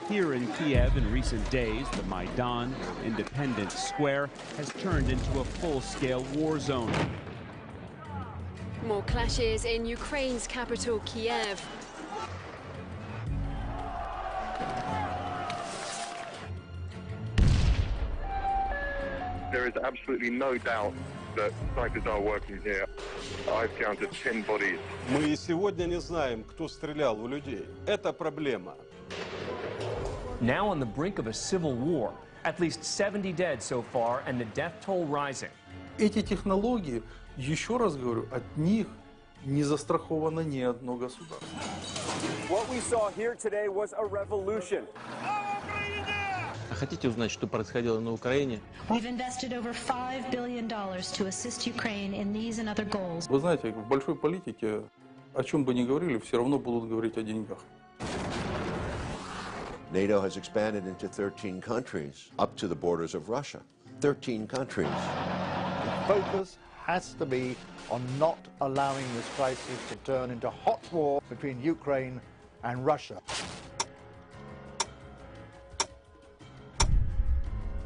Here in Kiev in recent days, the Maidan, or Independence Square, has turned into a full-scale war zone. More clashes in Ukraine's capital, Kiev. There is absolutely no doubt that snipers are working here. I've counted 10 bodies. Мы и сегодня не знаем, кто стрелял в людей. Это проблема. Now on the brink of a civil war, at least 70 dead so far, and the death toll rising. Эти технологии, еще раз говорю, от них не застраховано ни одно государство. What we saw here today was a revolution. Хотите узнать, что происходило на Украине? We've invested over $5 billion to assist Ukraine in these and other goals. Вы знаете, в большой политике, о чем бы ни говорили, все равно будут говорить о деньгах. NATO has expanded into 13 countries, up to the borders of Russia. 13 countries. The focus has to be on not allowing this crisis to turn into hot war between Ukraine and Russia.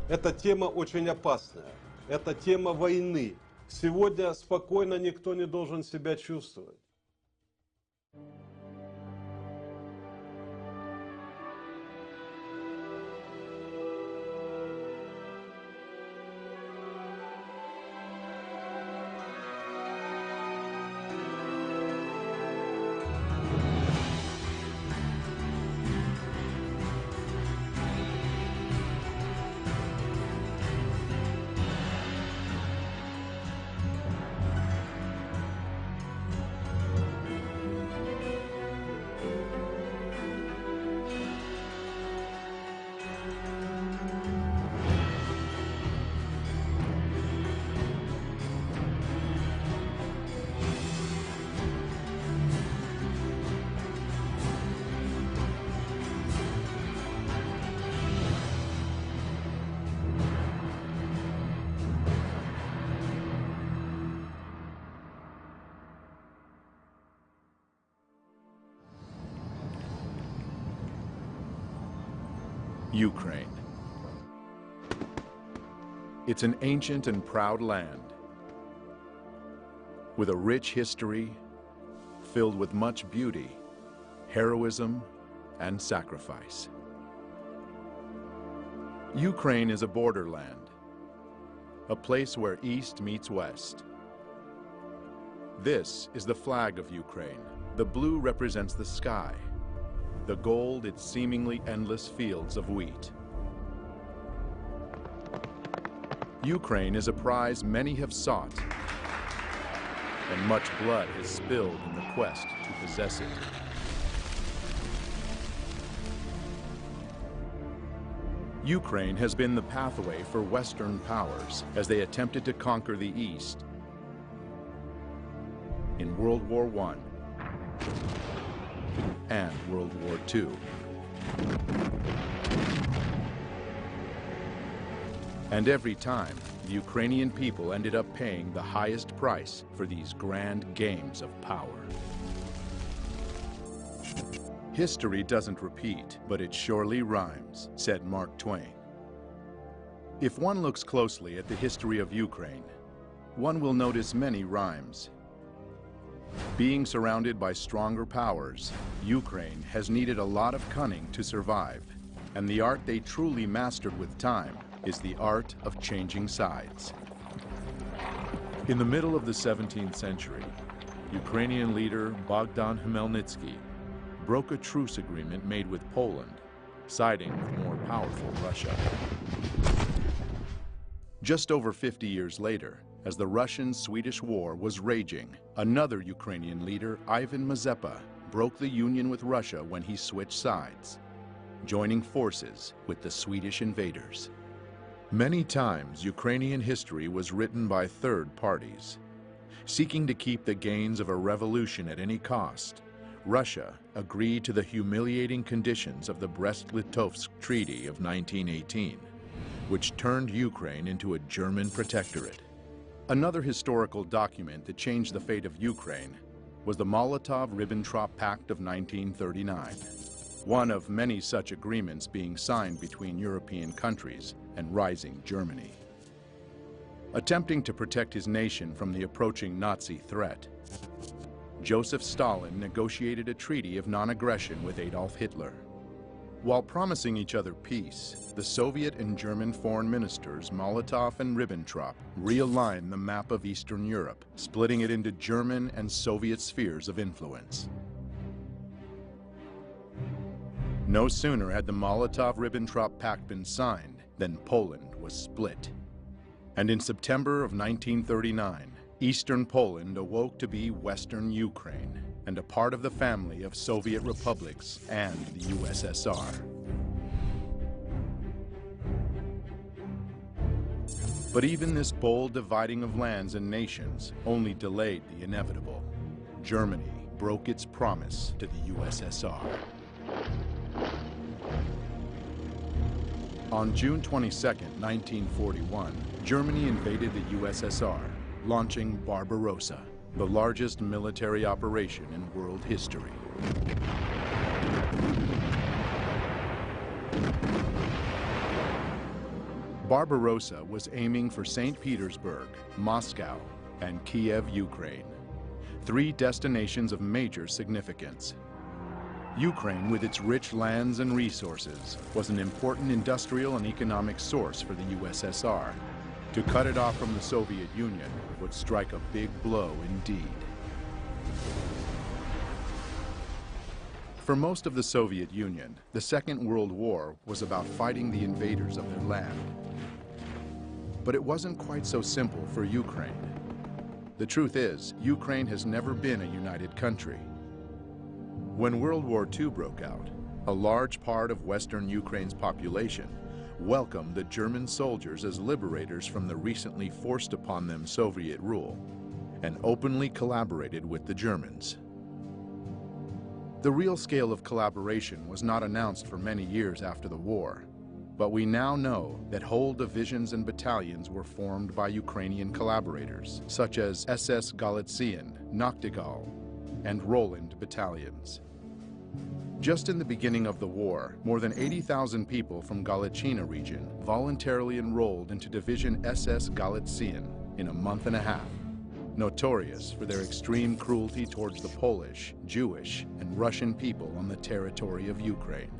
Эта тема очень опасная. Это тема войны. Сегодня спокойно никто не должен себя чувствовать. Ukraine. It's an ancient and proud land with a rich history filled with much beauty, heroism, and sacrifice. Ukraine is a borderland, a place where East meets West. This is the flag of Ukraine. The blue represents the sky. The gold, its seemingly endless fields of wheat. Ukraine is a prize many have sought, and much blood is spilled in the quest to possess it. Ukraine has been the pathway for Western powers as they attempted to conquer the East in World War I and World War II. And every time, the Ukrainian people ended up paying the highest price for these grand games of power. History doesn't repeat, but it surely rhymes, said Mark Twain. If one looks closely at the history of Ukraine, one will notice many rhymes. Being surrounded by stronger powers, Ukraine has needed a lot of cunning to survive, and the art they truly mastered with time is the art of changing sides. In the middle of the 17th century, Ukrainian leader Bogdan Khmelnytsky broke a truce agreement made with Poland, siding with more powerful Russia. Just over 50 years later, as the Russian-Swedish War was raging, another Ukrainian leader, Ivan Mazepa, broke the union with Russia when he switched sides, joining forces with the Swedish invaders. Many times, Ukrainian history was written by third parties. Seeking to keep the gains of a revolution at any cost, Russia agreed to the humiliating conditions of the Brest-Litovsk Treaty of 1918, which turned Ukraine into a German protectorate. Another historical document that changed the fate of Ukraine was the Molotov-Ribbentrop Pact of 1939. one of many such agreements being signed between European countries and rising Germany. Attempting to protect his nation from the approaching Nazi threat, Joseph Stalin negotiated a treaty of non-aggression with Adolf Hitler. While promising each other peace, the Soviet and German foreign ministers Molotov and Ribbentrop realigned the map of Eastern Europe, splitting it into German and Soviet spheres of influence. No sooner had the Molotov-Ribbentrop Pact been signed than Poland was split. And in September of 1939, Eastern Poland awoke to be Western Ukraine and a part of the family of Soviet republics and the USSR. But even this bold dividing of lands and nations only delayed the inevitable. Germany broke its promise to the USSR. On June 22, 1941, Germany invaded the USSR, launching Barbarossa, the largest military operation in world history. Barbarossa was aiming for St. Petersburg, Moscow, and Kiev, Ukraine, three destinations of major significance. Ukraine, with its rich lands and resources, was an important industrial and economic source for the USSR. To cut it off from the Soviet Union would strike a big blow indeed. For most of the Soviet Union, the Second World War was about fighting the invaders of their land. But it wasn't quite so simple for Ukraine. The truth is, Ukraine has never been a united country. When World War II broke out, a large part of Western Ukraine's population welcomed the German soldiers as liberators from the recently forced upon them Soviet rule, and openly collaborated with the Germans. The real scale of collaboration was not announced for many years after the war, but we now know that whole divisions and battalions were formed by Ukrainian collaborators, such as SS Galician, Nachtigall, and Roland battalions. Just in the beginning of the war, more than 80,000 people from Galician region voluntarily enrolled into Division SS Galician in a month and a half, notorious for their extreme cruelty towards the Polish, Jewish, and Russian people on the territory of Ukraine.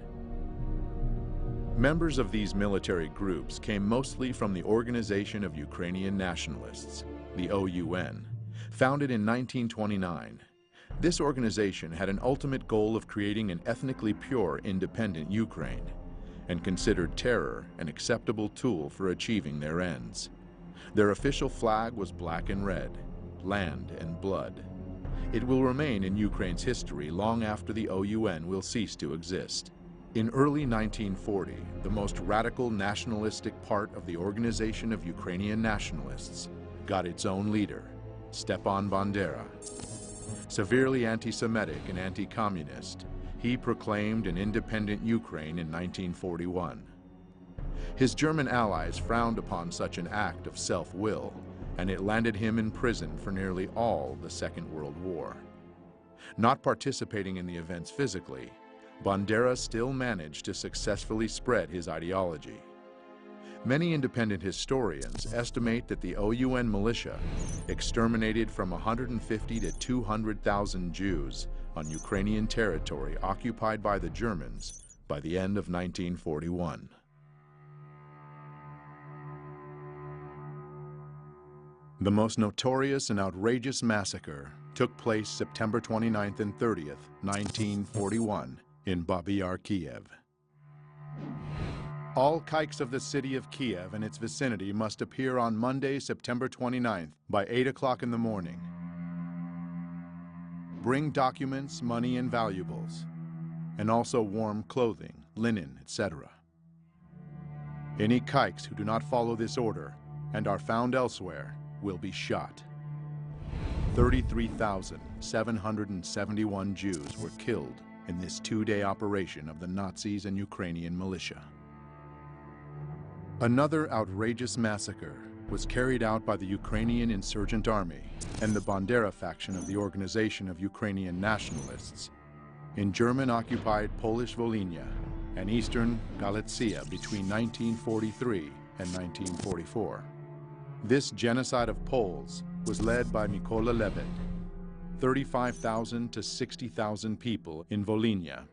Members of these military groups came mostly from the Organization of Ukrainian Nationalists, the OUN, founded in 1929. This organization had an ultimate goal of creating an ethnically pure, independent Ukraine, and considered terror an acceptable tool for achieving their ends. Their official flag was black and red, land and blood. It will remain in Ukraine's history long after the OUN will cease to exist. In early 1940, the most radical nationalistic part of the Organization of Ukrainian Nationalists got its own leader, Stepan Bandera. Severely anti-Semitic and anti-communist, he proclaimed an independent Ukraine in 1941. His German allies frowned upon such an act of self-will, and it landed him in prison for nearly all the Second World War. Not participating in the events physically, Bandera still managed to successfully spread his ideology. Many independent historians estimate that the OUN militia exterminated from 150 to 200,000 Jews on Ukrainian territory occupied by the Germans by the end of 1941. The most notorious and outrageous massacre took place September 29th and 30th, 1941, in Babi Yar, Kiev. All kikes of the city of Kiev and its vicinity must appear on Monday, September 29th by 8 o'clock in the morning. Bring documents, money, and valuables, and also warm clothing, linen, etc. Any kikes who do not follow this order and are found elsewhere will be shot. 33,771 Jews were killed in this two-day operation of the Nazis and Ukrainian militia. Another outrageous massacre was carried out by the Ukrainian Insurgent Army and the Bandera faction of the Organization of Ukrainian Nationalists in German-occupied Polish Volhynia and eastern Galicia between 1943 and 1944. This genocide of Poles was led by Mykola Lebed. 35,000 to 60,000 people in Volhynia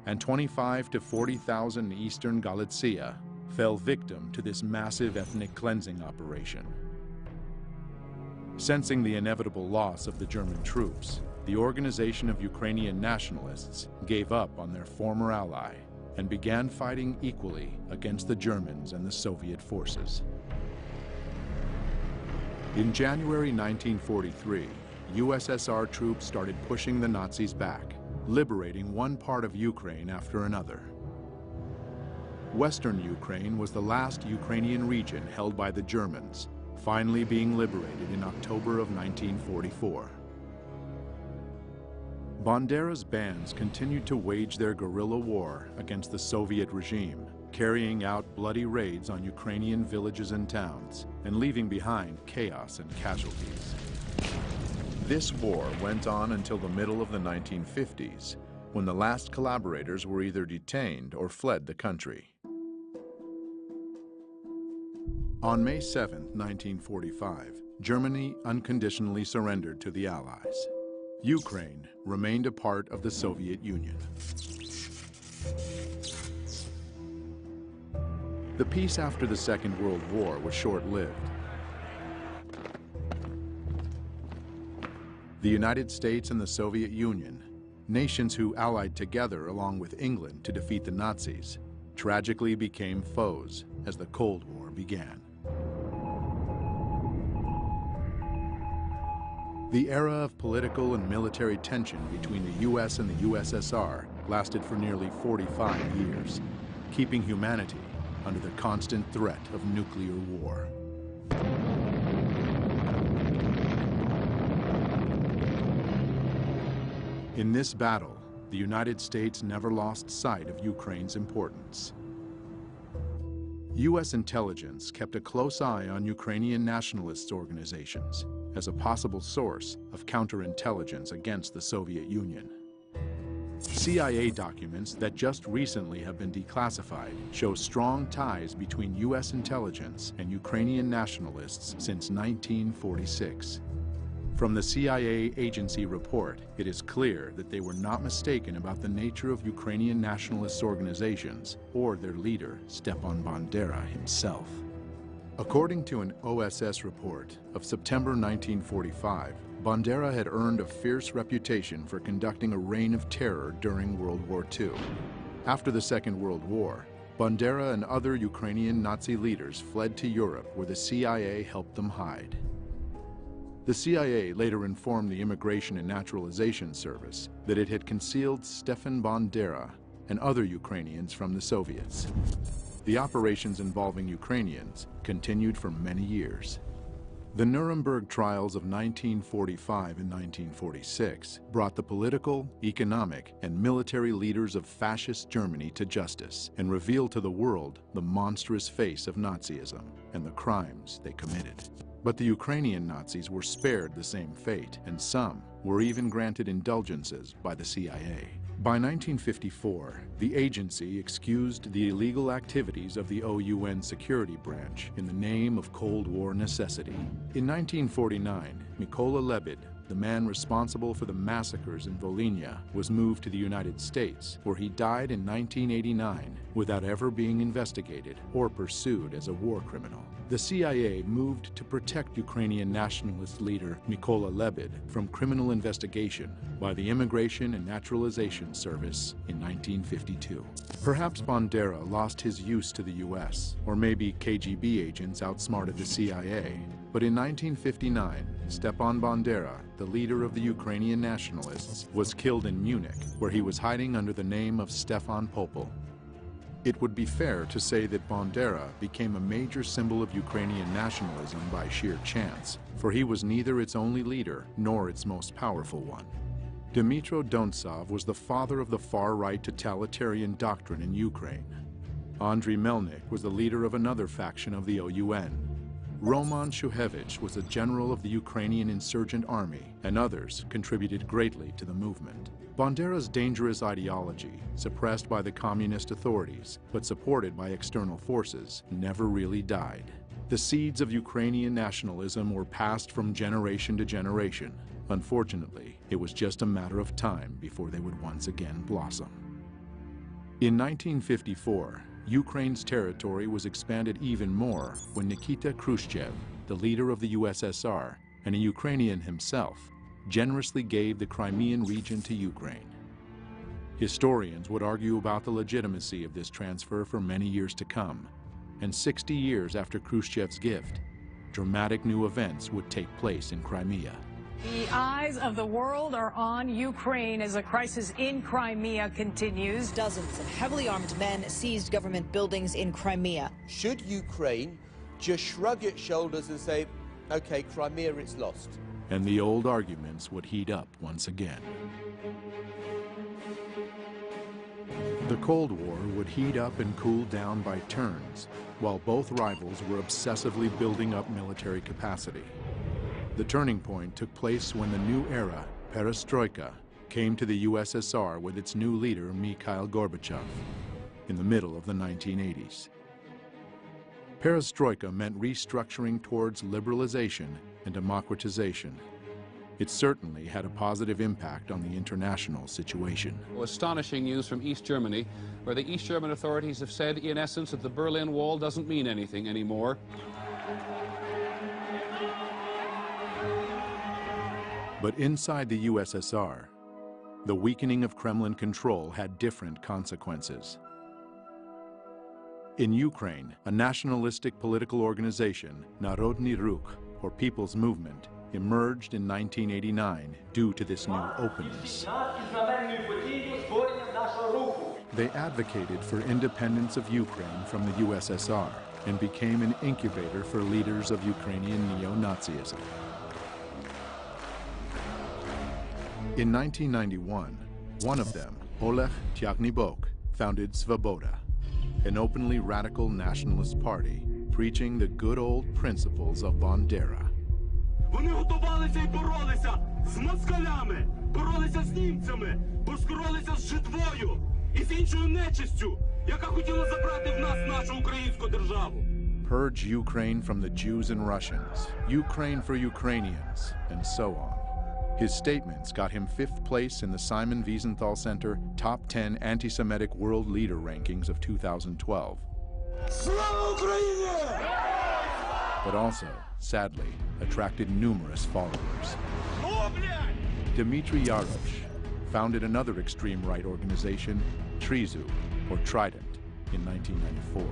and 25 to 40,000 in eastern Galicia fell victim to this massive ethnic cleansing operation. Sensing the inevitable loss of the German troops, the Organization of Ukrainian Nationalists gave up on their former ally and began fighting equally against the Germans and the Soviet forces. In January 1943, USSR troops started pushing the Nazis back, liberating one part of Ukraine after another. Western Ukraine was the last Ukrainian region held by the Germans, finally being liberated in October of 1944. Bandera's bands continued to wage their guerrilla war against the Soviet regime, carrying out bloody raids on Ukrainian villages and towns, and leaving behind chaos and casualties. This war went on until the middle of the 1950s, when the last collaborators were either detained or fled the country. On May 7, 1945, Germany unconditionally surrendered to the Allies. Ukraine remained a part of the Soviet Union. The peace after the Second World War was short-lived. The United States and the Soviet Union, nations who allied together along with England to defeat the Nazis, tragically became foes as the Cold War began. The era of political and military tension between the US and the USSR lasted for nearly 45 years, keeping humanity under the constant threat of nuclear war. In this battle, the United States never lost sight of Ukraine's importance. U.S. intelligence kept a close eye on Ukrainian nationalist organizations as a possible source of counterintelligence against the Soviet Union. CIA documents that just recently have been declassified show strong ties between U.S. intelligence and Ukrainian nationalists since 1946. From the CIA agency report, it is clear that they were not mistaken about the nature of Ukrainian nationalist organizations or their leader, Stepan Bandera himself. According to an OSS report of September 1945, Bandera had earned a fierce reputation for conducting a reign of terror during World War II. After the Second World War, Bandera and other Ukrainian Nazi leaders fled to Europe, where the CIA helped them hide. The CIA later informed the Immigration and Naturalization Service that it had concealed Stefan Bandera and other Ukrainians from the Soviets. The operations involving Ukrainians continued for many years. The Nuremberg trials of 1945 and 1946 brought the political, economic, and military leaders of fascist Germany to justice and revealed to the world the monstrous face of Nazism and the crimes they committed. But the Ukrainian Nazis were spared the same fate, and some were even granted indulgences by the CIA. By 1954, the agency excused the illegal activities of the OUN security branch in the name of Cold War necessity. In 1949, Mykola Lebed, the man responsible for the massacres in Volhynia, was moved to the United States, where he died in 1989 without ever being investigated or pursued as a war criminal. The CIA moved to protect Ukrainian nationalist leader Mykola Lebed from criminal investigation by the Immigration and Naturalization Service in 1952. Perhaps Bandera lost his use to the US, or maybe KGB agents outsmarted the CIA. But in 1959, Stepan Bandera, the leader of the Ukrainian nationalists, was killed in Munich, where he was hiding under the name of Stefan Popel. It would be fair to say that Bandera became a major symbol of Ukrainian nationalism by sheer chance, for he was neither its only leader nor its most powerful one. Dmytro Dontsov was the father of the far-right totalitarian doctrine in Ukraine. Andriy Melnik was the leader of another faction of the OUN. Roman Shuhevich was a general of the Ukrainian insurgent army, and others contributed greatly to the movement. Bandera's dangerous ideology, suppressed by the communist authorities, but supported by external forces, never really died. The seeds of Ukrainian nationalism were passed from generation to generation. Unfortunately, it was just a matter of time before they would once again blossom. In 1954, Ukraine's territory was expanded even more when Nikita Khrushchev, the leader of the USSR and a Ukrainian himself, generously gave the Crimean region to Ukraine. Historians would argue about the legitimacy of this transfer for many years to come, and 60 years after Khrushchev's gift, dramatic new events would take place in Crimea. The eyes of the world are on Ukraine as the crisis in Crimea continues. Dozens of heavily armed men seized government buildings in Crimea. Should Ukraine just shrug its shoulders and say, okay, Crimea, it's lost? And the old arguments would heat up once again. The Cold War would heat up and cool down by turns, while both rivals were obsessively building up military capacity. The turning point took place when the new era, perestroika, came to the USSR with its new leader, Mikhail Gorbachev, in the middle of the 1980s. Perestroika meant restructuring towards liberalization and democratization. It certainly had a positive impact on the international situation. Astonishing news from East Germany, where the East German authorities have said, in essence, that the Berlin Wall doesn't mean anything anymore. But inside the USSR, the weakening of Kremlin control had different consequences. In Ukraine, a nationalistic political organization, Narodny Ruch, or People's Movement, emerged in 1989 due to this new openness. They advocated for independence of Ukraine from the USSR and became an incubator for leaders of Ukrainian neo-Nazism. In 1991, one of them, Oleg Tyagnybok, founded Svoboda, an openly radical nationalist party preaching the good old principles of Bandera. Вони готувалися і боролися з москалями, боролися з німцями, боролися з жидвою і з іншою нечистю, яка хотіла забрати в нас нашу українську державу. Purge Ukraine from the Jews and Russians, Ukraine for Ukrainians, and so on. His statements got him 5th place in the Simon Wiesenthal Center Top 10 Anti-Semitic World Leader Rankings of 2012. But also, sadly, attracted numerous followers. Dmitry Yarosh founded another extreme right organization, Trizu, or Trident, in 1994.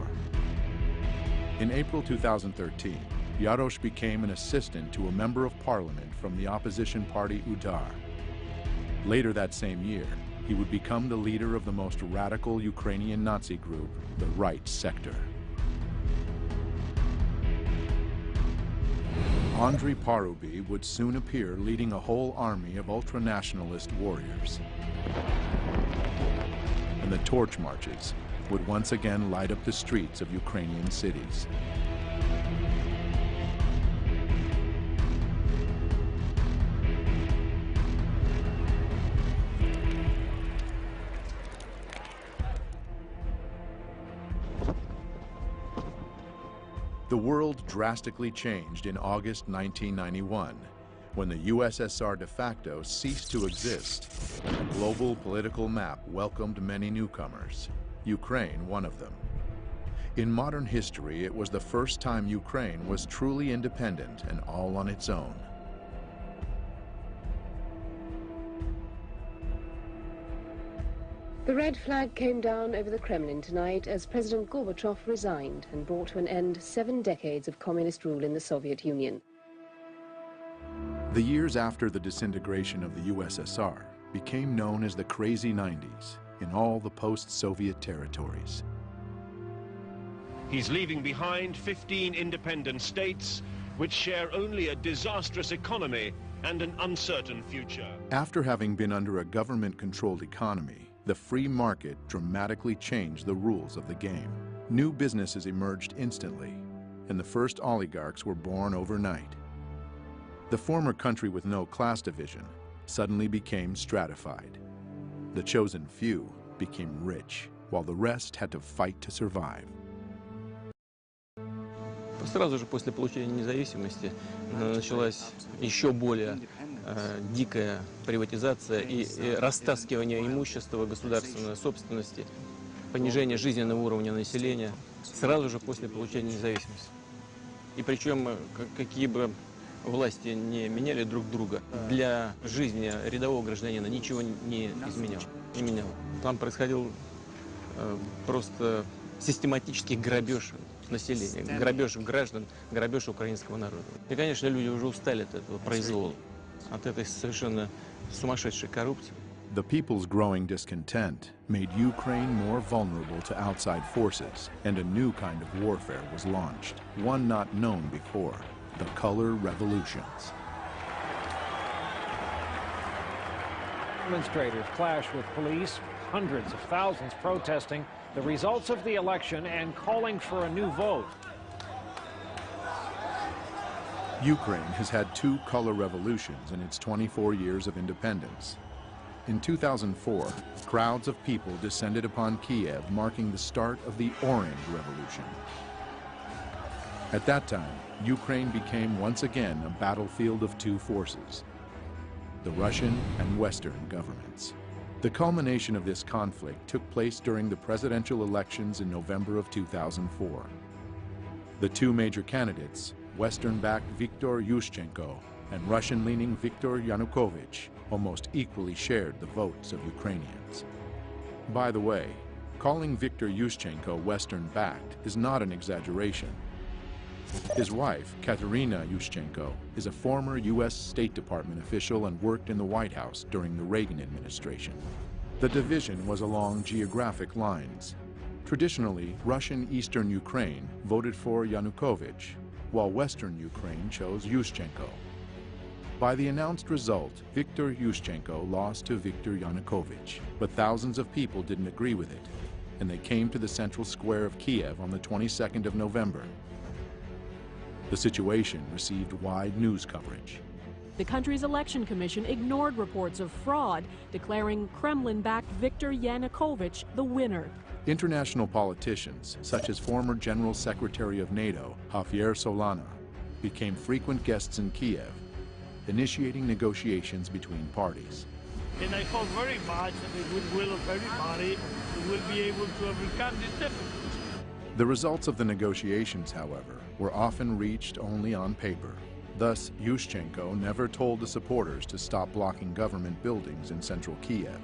In April 2013, Yarosh became an assistant to a member of parliament from the opposition party Udar. Later that same year, he would become the leader of the most radical Ukrainian Nazi group, the Right Sector. Andrei Parubi would soon appear leading a whole army of ultra-nationalist warriors. And the torch marches would once again light up the streets of Ukrainian cities. The world drastically changed in August 1991, when the USSR de facto ceased to exist and the global political map welcomed many newcomers, Ukraine one of them. In modern history, it was the first time Ukraine was truly independent and all on its own. The red flag came down over the Kremlin tonight as President Gorbachev resigned and brought to an end 7 decades of communist rule in the Soviet Union. The years after the disintegration of the USSR became known as the crazy 90s in all the post-Soviet territories. He's leaving behind 15 independent states which share only a disastrous economy and an uncertain future. After having been under a government-controlled economy, the free market dramatically changed the rules of the game. New businesses emerged instantly, and the first oligarchs were born overnight. The former country with no class division suddenly became stratified. The chosen few became rich, while the rest had to fight to survive. Сразу же после получения независимости началась еще более дикая приватизация и растаскивание имущества, государственной собственности, понижение жизненного уровня населения сразу же после получения независимости. И причем, какие бы власти не меняли друг друга, для жизни рядового гражданина ничего не меняло. Там происходил просто систематический грабеж населения, грабеж граждан, грабеж украинского народа. И, конечно, люди уже устали от этого произвола, от этой совершенно сумасшедшей коррупции. The people's growing discontent made Ukraine more vulnerable to outside forces, and a new kind of warfare was launched, one not known before, the color revolutions. Demonstrators clashed with police, hundreds of thousands protesting the results of the election and calling for a new vote. Ukraine has had 2 color revolutions in its 24 years of independence. In 2004, crowds of people descended upon Kiev, marking the start of the Orange Revolution. At that time, Ukraine became once again a battlefield of 2 forces, the Russian and Western governments. The culmination of this conflict took place during the presidential elections in November of 2004. The 2 major candidates, Western-backed Viktor Yushchenko and Russian-leaning Viktor Yanukovych, almost equally shared the votes of Ukrainians. By the way, calling Viktor Yushchenko Western-backed is not an exaggeration. His wife, Katerina Yushchenko, is a former U.S. State Department official and worked in the White House during the Reagan administration. The division was along geographic lines. Traditionally, Russian Eastern Ukraine voted for Yanukovych, while Western Ukraine chose Yushchenko. By the announced result, Viktor Yushchenko lost to Viktor Yanukovych, but thousands of people didn't agree with it, and they came to the central square of Kiev on the 22nd of November. The situation received wide news coverage. The country's election commission ignored reports of fraud, declaring Kremlin-backed Viktor Yanukovych the winner. International politicians, such as former General Secretary of NATO, Javier Solana, became frequent guests in Kiev, initiating negotiations between parties. And I hope very much that the goodwill of everybody will be able to overcome this difficulty. The results of the negotiations, however, were often reached only on paper. Thus, Yushchenko never told the supporters to stop blocking government buildings in central Kiev.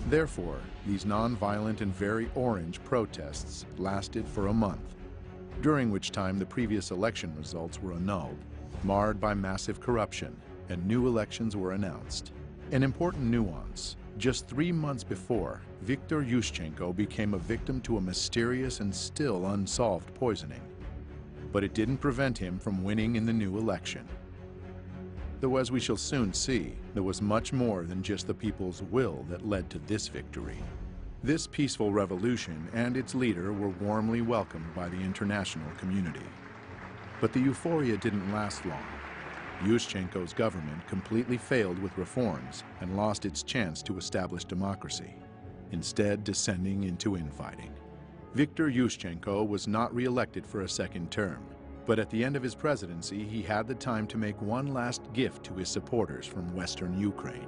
Therefore, these non-violent and very orange protests lasted for a month, during which time the previous election results were annulled, marred by massive corruption, and new elections were announced. An important nuance: just 3 months before, Viktor Yushchenko became a victim to a mysterious and still unsolved poisoning. But it didn't prevent him from winning in the new election. Though, as we shall soon see, there was much more than just the people's will that led to this victory. This peaceful revolution and its leader were warmly welcomed by the international community. But the euphoria didn't last long. Yushchenko's government completely failed with reforms and lost its chance to establish democracy, instead descending into infighting. Viktor Yushchenko was not re-elected for a second term, but at the end of his presidency, he had the time to make one last gift to his supporters from Western Ukraine.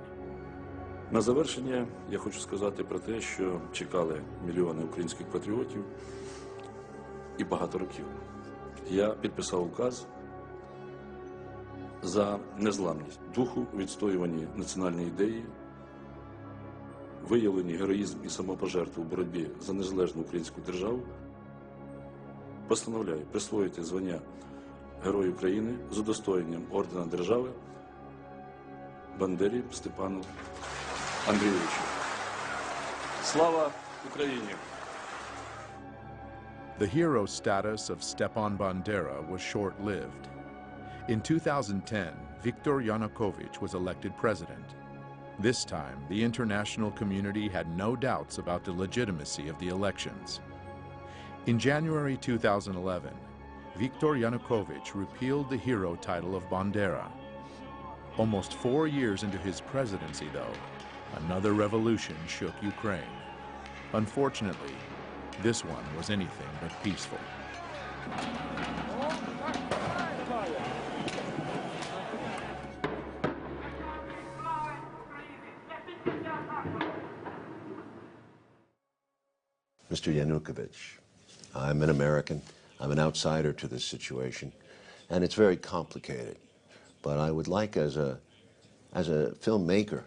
На завершення я хочу сказати про те, що чекали мільйони українських патріотів і багато років. Я підписав указ за незламність духу, відстоюванні національної ідеї, виявлені героїзм і самопожертву в боротьбі за незалежну українську державу. Постановляю присвоїти звання Герой України з удостоєнням ордена держави Бандері Степану Андрійовичу. Слава Україні! The hero status of Stepan Bandera was short-lived. In 2010, Viktor Yanukovych was elected president. This time, the international community had no doubts about the legitimacy of the elections. In January 2011, Viktor Yanukovych repealed the hero title of Bandera. Almost 4 years into his presidency, though, another revolution shook Ukraine. Unfortunately, this one was anything but peaceful. Mr. Yanukovych, I'm an American. I'm an outsider to this situation, and it's very complicated. But I would like, as a filmmaker,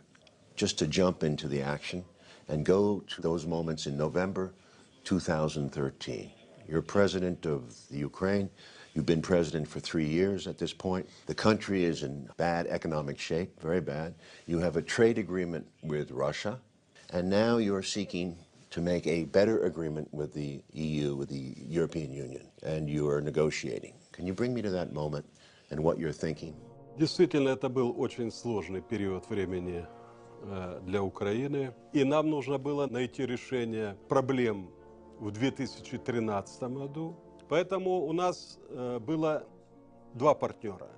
just to jump into the action and go to those moments in November 2013. You're president of the Ukraine. You've been president for 3 years at this point. The country is in bad economic shape, very bad. You have a trade agreement with Russia, and now you're seeking to make a better agreement with the EU, with the European Union, and you are negotiating. Can you bring me to that moment and what you're thinking? Действительно, это был очень сложный период времени для Украины, и нам нужно было найти решение проблем в 2013 году. Поэтому у нас было два партнера.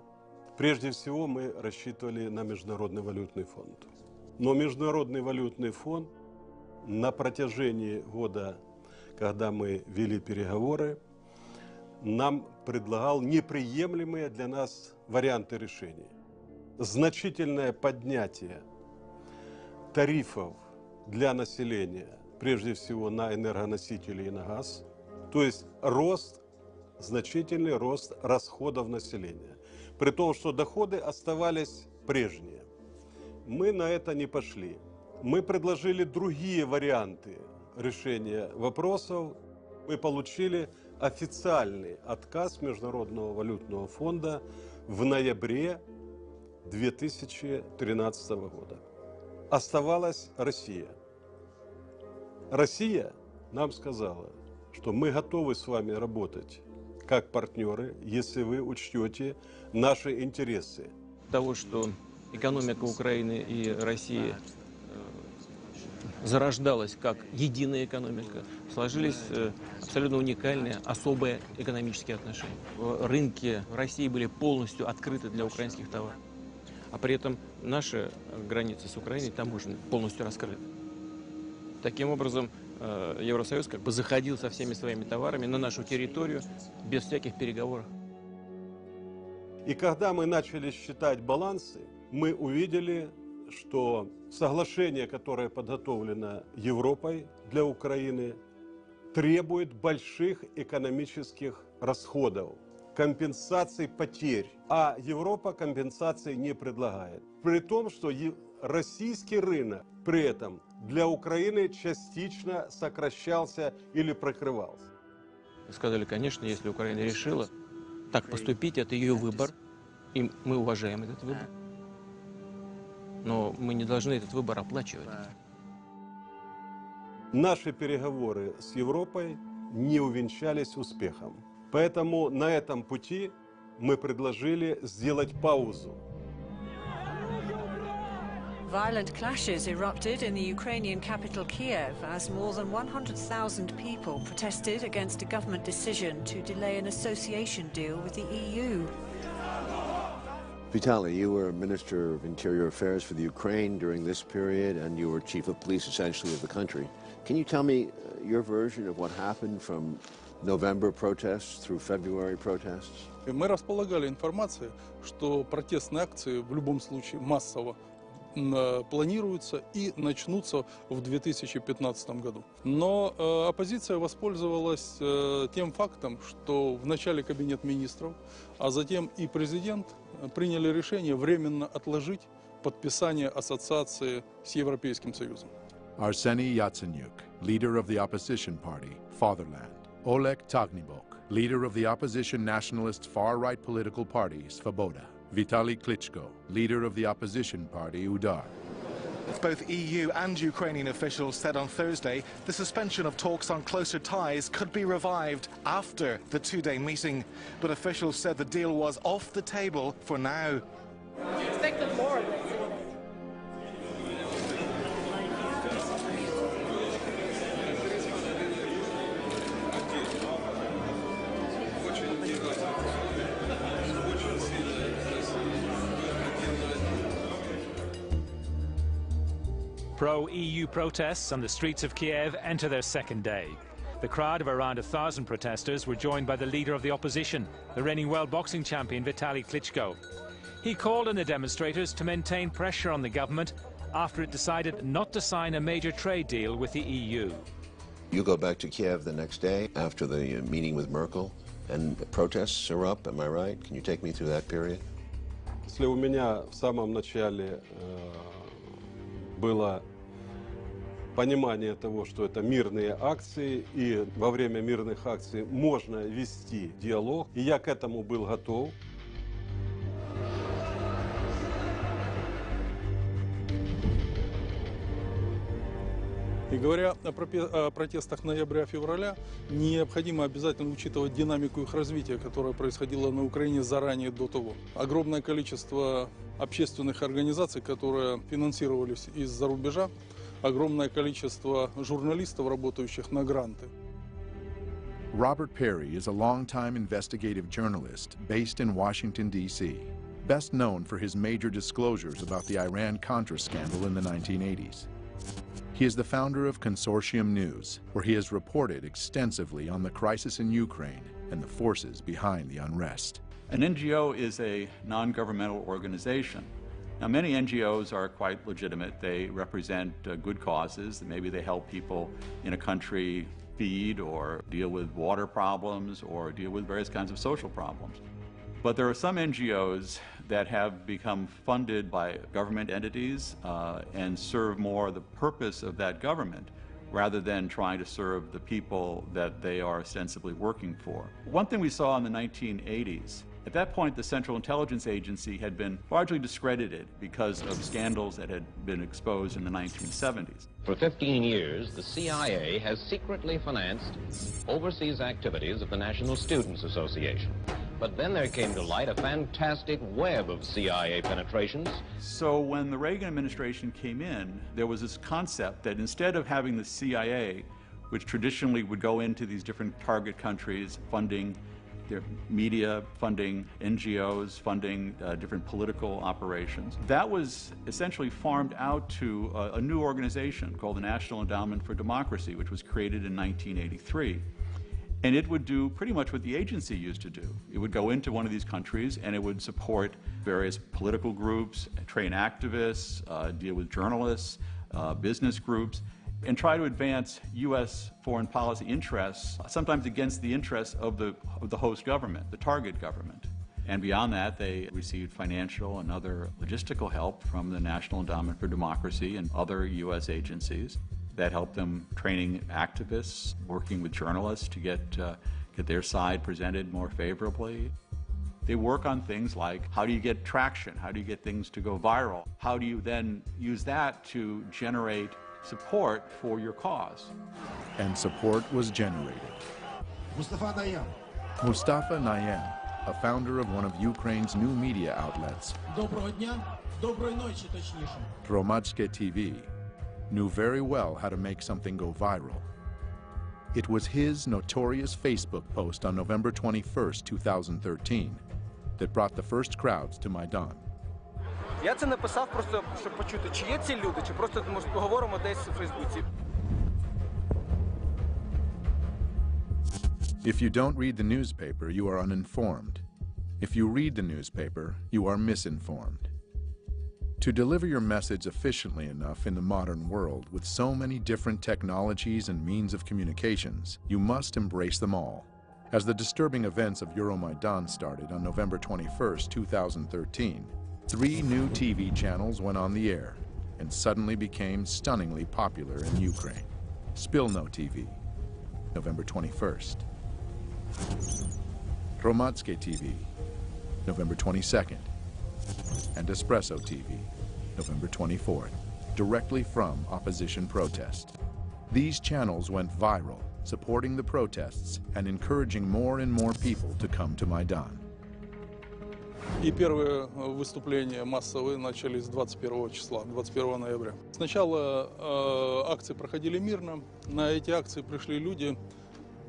Прежде всего, мы рассчитывали на Международный валютный фонд. Но Международный валютный фонд на протяжении года, когда мы вели переговоры, нам предлагал неприемлемые для нас варианты решения. Значительное поднятие тарифов для населения, прежде всего на энергоносители и на газ, то есть значительный рост расходов населения, при том, что доходы оставались прежние. Мы на это не пошли. Мы предложили другие варианты решения вопросов. Мы получили официальный отказ Международного валютного фонда в ноябре 2013 года. Оставалась Россия. Россия нам сказала, что мы готовы с вами работать как партнеры, если вы учтете наши интересы. Того, что экономика Украины и России зарождалась как единая экономика, сложились абсолютно уникальные, особые экономические отношения. Рынки в России были полностью открыты для украинских товаров, а при этом наши границы с Украиной таможенные полностью раскрыты. Таким образом, Евросоюз как бы заходил со всеми своими товарами на нашу территорию без всяких переговоров. И когда мы начали считать балансы, мы увидели, что соглашение, которое подготовлено Европой для Украины, требует больших экономических расходов, компенсаций потерь, а Европа компенсаций не предлагает. При том, что российский рынок при этом для Украины частично сокращался или прикрывался. Сказали, конечно, если Украина решила так поступить, это ее выбор, и мы уважаем этот выбор. Но мы не должны этот выбор оплачивать. Наши переговоры с Европой не увенчались успехом. Поэтому на этом пути мы предложили сделать паузу. Violent clashes erupted in the Ukrainian capital Kiev as more than 100,000 people protested against a government decision to delay an association deal with the EU. Vitaly, you were Minister of Interior Affairs for the Ukraine during this period, and you were Chief of Police, essentially, of the country. Can you tell me your version of what happened from November protests through February protests? Мы располагали информацией, что протестные акции в любом случае массово планируются и начнутся в 2015 году. Но оппозиция воспользовалась тем фактом, что в начале Кабинет министров, а затем и президент приняли решение временно отложить подписание ассоциации с Европейским Союзом. Arseny Yatsenyuk, leader of the opposition party, Fatherland. Oleg Tagnibok, leader of the opposition nationalist far-right political party, Svoboda. Vitaly Klitschko, leader of the opposition party, Udar. Both EU and Ukrainian officials said on Thursday the suspension of talks on closer ties could be revived after the two-day meeting. But officials said the deal was off the table for now. We expected more of this. Pro-EU protests on the streets of Kiev enter their second day. The crowd of around 1,000 protesters were joined by the leader of the opposition, the reigning world boxing champion Vitaly Klitschko. He called on the demonstrators to maintain pressure on the government after it decided not to sign a major trade deal with the EU. You go back to Kiev the next day after the meeting with Merkel, and the protests are up, am I right? Can you take me through that period? Если у меня в самом начале было понимание того, что это мирные акции, и во время мирных акций можно вести диалог, и я к этому был готов. И говоря о протестах ноября-февраля, необходимо обязательно учитывать динамику их развития, которая происходила на Украине заранее до того. Огромное количество общественных организаций, которые финансировались из-за рубежа, огромное количество журналистов, работающих на гранты. Robert Perry is a longtime investigative journalist based in Washington, D.C., best known for his major disclosures about the Iran-Contra scandal in the 1980s. He is the founder of Consortium News, where he has reported extensively on the crisis in Ukraine and the forces behind the unrest. An NGO is a non-governmental organization. Now, many NGOs are quite legitimate. They represent good causes. Maybe they help people in a country feed or deal with water problems or deal with various kinds of social problems. But there are some NGOs that have become funded by government entities and serve more the purpose of that government rather than trying to serve the people that they are ostensibly working for. One thing we saw in the 1980s, at that point the Central Intelligence Agency had been largely discredited because of scandals that had been exposed in the 1970s. For 15 years, the CIA has secretly financed overseas activities of the National Students Association. But then there came to light a fantastic web of CIA penetrations. So when the Reagan administration came in, there was this concept that instead of having the CIA, which traditionally would go into these different target countries, funding their media, funding NGOs, funding different political operations, that was essentially farmed out to a new organization called the National Endowment for Democracy, which was created in 1983. And it would do pretty much what the agency used to do. It would go into one of these countries and it would support various political groups, train activists, deal with journalists, business groups, and try to advance U.S. foreign policy interests, sometimes against the interests of the host government, the target government. And beyond that, they received financial and other logistical help from the National Endowment for Democracy and other U.S. agencies that helped them training activists, working with journalists to get their side presented more favorably. They work on things like, how do you get traction? How do you get things to go viral? How do you then use that to generate support for your cause? And support was generated. Mustafa Nayyem, a founder of one of Ukraine's new media outlets, Hromadske TV, knew very well how to make something go viral. It was his notorious Facebook post on November 21st, 2013 that brought the first crowds to Maidan. Я це написав просто, щоб почути, чи є ці люди, чи просто може поговоримо десь у Фейсбуці. If you don't read the newspaper, you are uninformed. If you read the newspaper, you are misinformed. To deliver your message efficiently enough in the modern world with so many different technologies and means of communications, you must embrace them all. As the disturbing events of Euromaidan started on November 21st, 2013, 3 new TV channels went on the air and suddenly became stunningly popular in Ukraine. Spilno TV, November 21st. Hromadske TV, November 22nd. And Espresso TV, November 24th, directly from opposition protest. These channels went viral, supporting the protests and encouraging more and more people to come to Maidan. И первые выступления массовые начались 21 числа, 21 ноября. Сначала акции проходили мирно. На эти акции пришли люди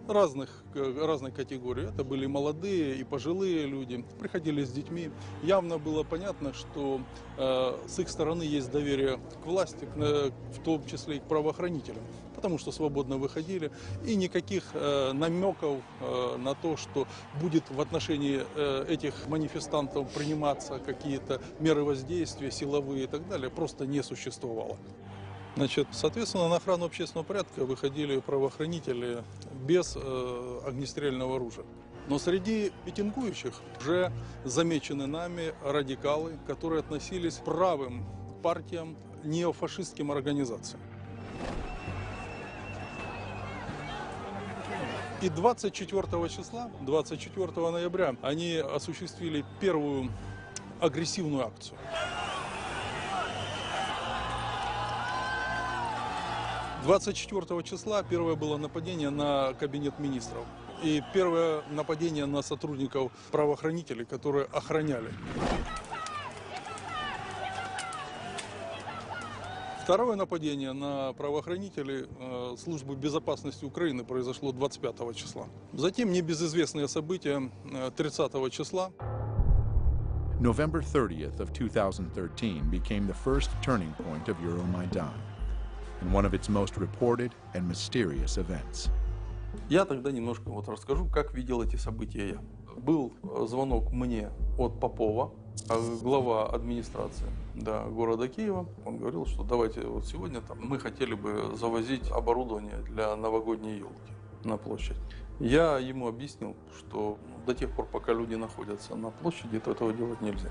разной категории. Это были молодые и пожилые люди, приходили с детьми. Явно было понятно, что с их стороны есть доверие к власти, в том числе и к правоохранителям, потому что свободно выходили. И никаких намеков на то, что будет в отношении этих манифестантов приниматься какие-то меры воздействия, силовые и так далее, просто не существовало. Значит, соответственно, на охрану общественного порядка выходили правоохранители без огнестрельного оружия. Но среди митингующих уже замечены нами радикалы, которые относились к правым партиям, неофашистским организациям. И 24 числа, 24 ноября, они осуществили первую агрессивную акцию. 24 числа первое было нападение на кабинет министров. И первое нападение на сотрудников правоохранителей, которые охраняли. Второе нападение на правоохранителей службы безопасности Украины произошло 25 числа. Затем небезызвестные события 30 числа. November 30th of 2013 became the first turning point of Euromaidan, and one of its most reported and mysterious events. Я тогда немножко расскажу, как видел эти события я. Был звонок мне от Попова, глава администрации города Киева. Он говорил, что давайте сегодня мы хотели бы завозить оборудование для новогодней елки на площадь. Я ему объяснил, что до тех пор, пока люди находятся на площади, то этого делать нельзя.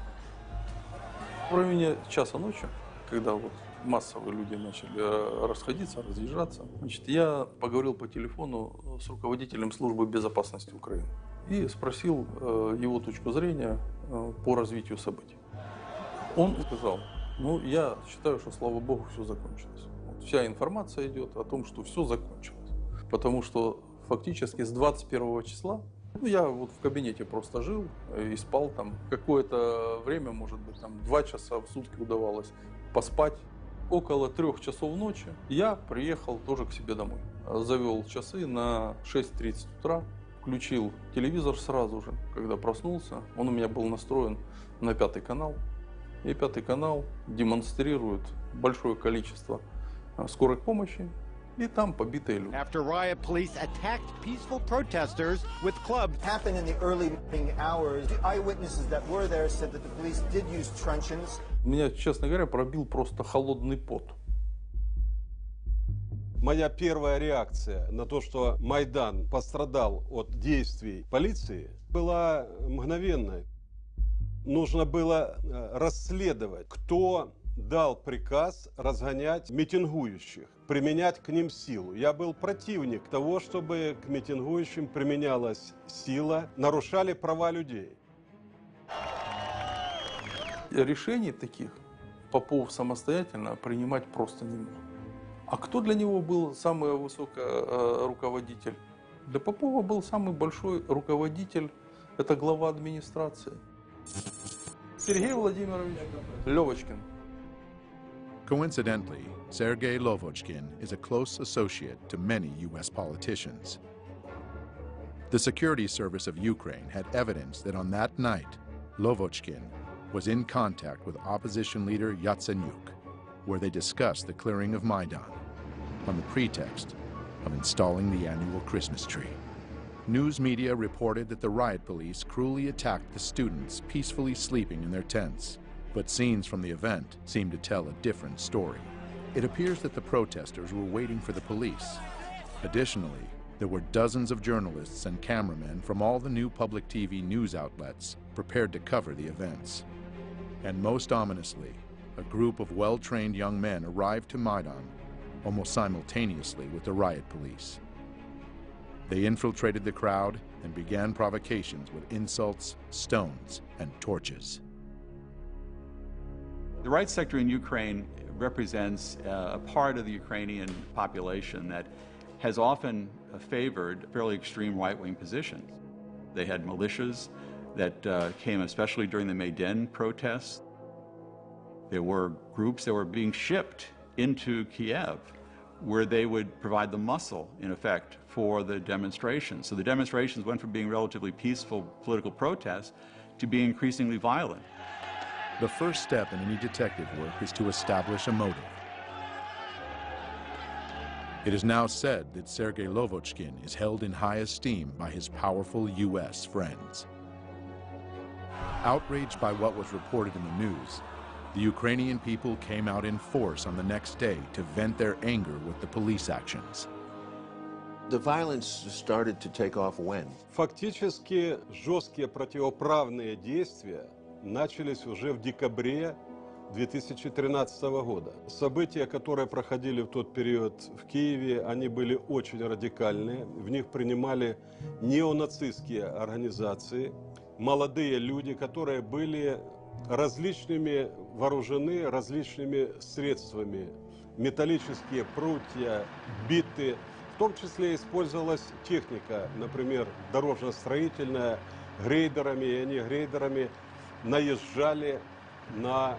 В районе часа ночи, когда массовые люди начали расходиться, разъезжаться, значит, я поговорил по телефону с руководителем службы безопасности Украины и спросил его точку зрения по развитию событий. Он сказал, я считаю, что, слава богу, все закончилось. Вся информация идет о том, что все закончилось. Потому что фактически с 21 числа, я в кабинете просто жил и спал там. Какое-то время, может быть, 2 часа в сутки удавалось поспать. Около 3 часов ночи я приехал тоже к себе домой. Завел часы на 6:30 утра, включил телевизор сразу же, когда проснулся. Он у меня был настроен на 5-й канал. И 5-й канал демонстрирует большое количество скорой помощи. И там побитые люди. After riot, police attacked peaceful protesters with clubs. Happened in the early morning hours. The eyewitnesses that were there said that the police did use truncheons. Меня, честно говоря, пробил просто холодный пот. Моя первая реакция на то, что Майдан пострадал от действий полиции, была мгновенной. Нужно было расследовать, кто дал приказ разгонять митингующих, применять к ним силу. Я был противник того, чтобы к митингующим применялась сила, нарушали права людей. Решений таких Попов самостоятельно принимать просто не мог. А кто для него был самый высокий руководитель? Для Попова был самый большой руководитель, это глава администрации. Сергей Владимирович Левочкин. Coincidentally, Sergei Lovochkin is a close associate to many U.S. politicians. The security service of Ukraine had evidence that on that night, Lovochkin was in contact with opposition leader Yatsenyuk, where they discussed the clearing of Maidan on the pretext of installing the annual Christmas tree. News media reported that the riot police cruelly attacked the students peacefully sleeping in their tents. But scenes from the event seem to tell a different story. It appears that the protesters were waiting for the police. Additionally, there were dozens of journalists and cameramen from all the new public TV news outlets prepared to cover the events. And most ominously, a group of well-trained young men arrived to Maidan almost simultaneously with the riot police. They infiltrated the crowd and began provocations with insults, stones, and torches. The right sector in Ukraine represents a part of the Ukrainian population that has often favored fairly extreme right-wing positions. They had militias that came especially during the Maidan protests. There were groups that were being shipped into Kiev where they would provide the muscle, in effect, for the demonstrations. So the demonstrations went from being relatively peaceful political protests to being increasingly violent. The first step in any detective work is to establish a motive. It is now said that Sergei Lovochkin is held in high esteem by his powerful U.S. friends. Outraged by what was reported in the news, the Ukrainian people came out in force on the next day to vent their anger with the police actions. The violence started to take off when? Фактически жесткие противоправные действия начались уже в декабре 2013 года. События, которые проходили в тот период в Киеве, они были очень радикальные. В них принимали неонацистские организации, молодые люди, которые были различными вооружены различными средствами. Металлические прутья, биты. В том числе использовалась техника, например, дорожно-строительная, грейдерами, и они грейдерами наезжали на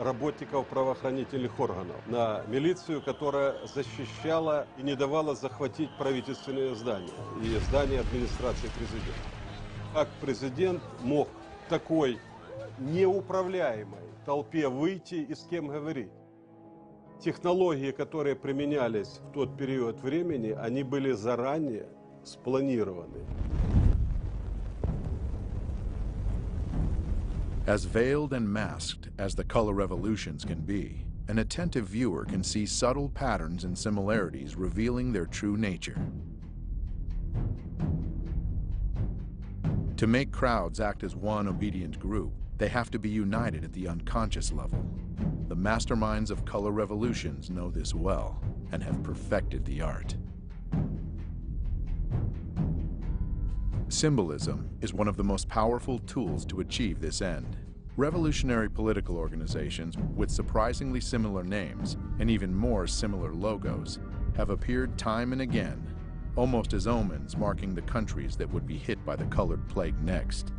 работников правоохранительных органов, на милицию, которая защищала и не давала захватить правительственные здания и здания администрации президента. Как президент мог такой неуправляемой толпе выйти и с кем говорить? Технологии, которые применялись в тот период времени, они были заранее спланированы. As veiled and masked as the color revolutions can be, an attentive viewer can see subtle patterns and similarities revealing their true nature. To make crowds act as one obedient group, they have to be united at the unconscious level. The masterminds of color revolutions know this well and have perfected the art. Symbolism is one of the most powerful tools to achieve this end. Revolutionary political organizations with surprisingly similar names and even more similar logos have appeared time and again, almost as omens marking the countries that would be hit by the colored plague next.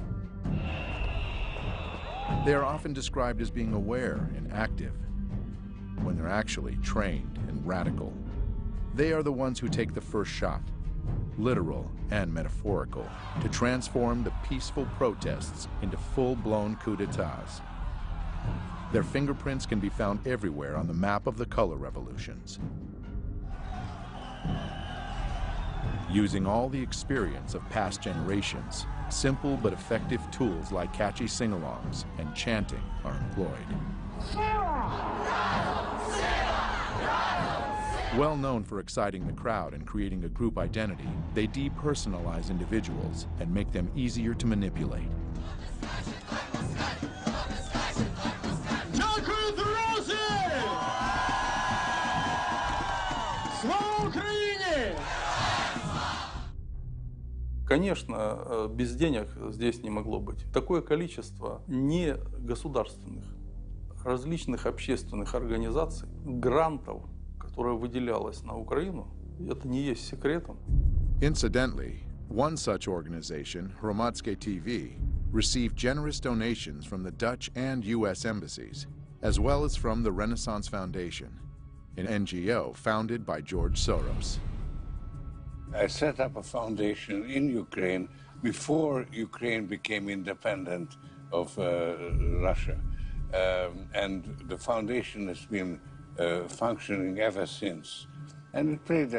They are often described as being aware and active, when they're actually trained and radical. They are the ones who take the first shot, literal and metaphorical, to transform the peaceful protests into full-blown coup d'etats. Their fingerprints can be found everywhere on the map of the color revolutions. Using all the experience of past generations, simple but effective tools like catchy sing-alongs and chanting are employed. Well known for exciting the crowd and creating a group identity, they depersonalize individuals and make them easier to manipulate. Конечно, без денег здесь не могло быть. Такое количество не государственных, различных общественных организаций, грантов, которое выделялось на Украину, это не есть секретом. Incidentally, one such organization, Hromadske TV, received generous donations from the Dutch and U.S. embassies, as well as from the Renaissance Foundation, an NGO founded by George Soros. I set up a foundation in Ukraine before Ukraine became independent of Russia. And the foundation has been functioning ever since. And it played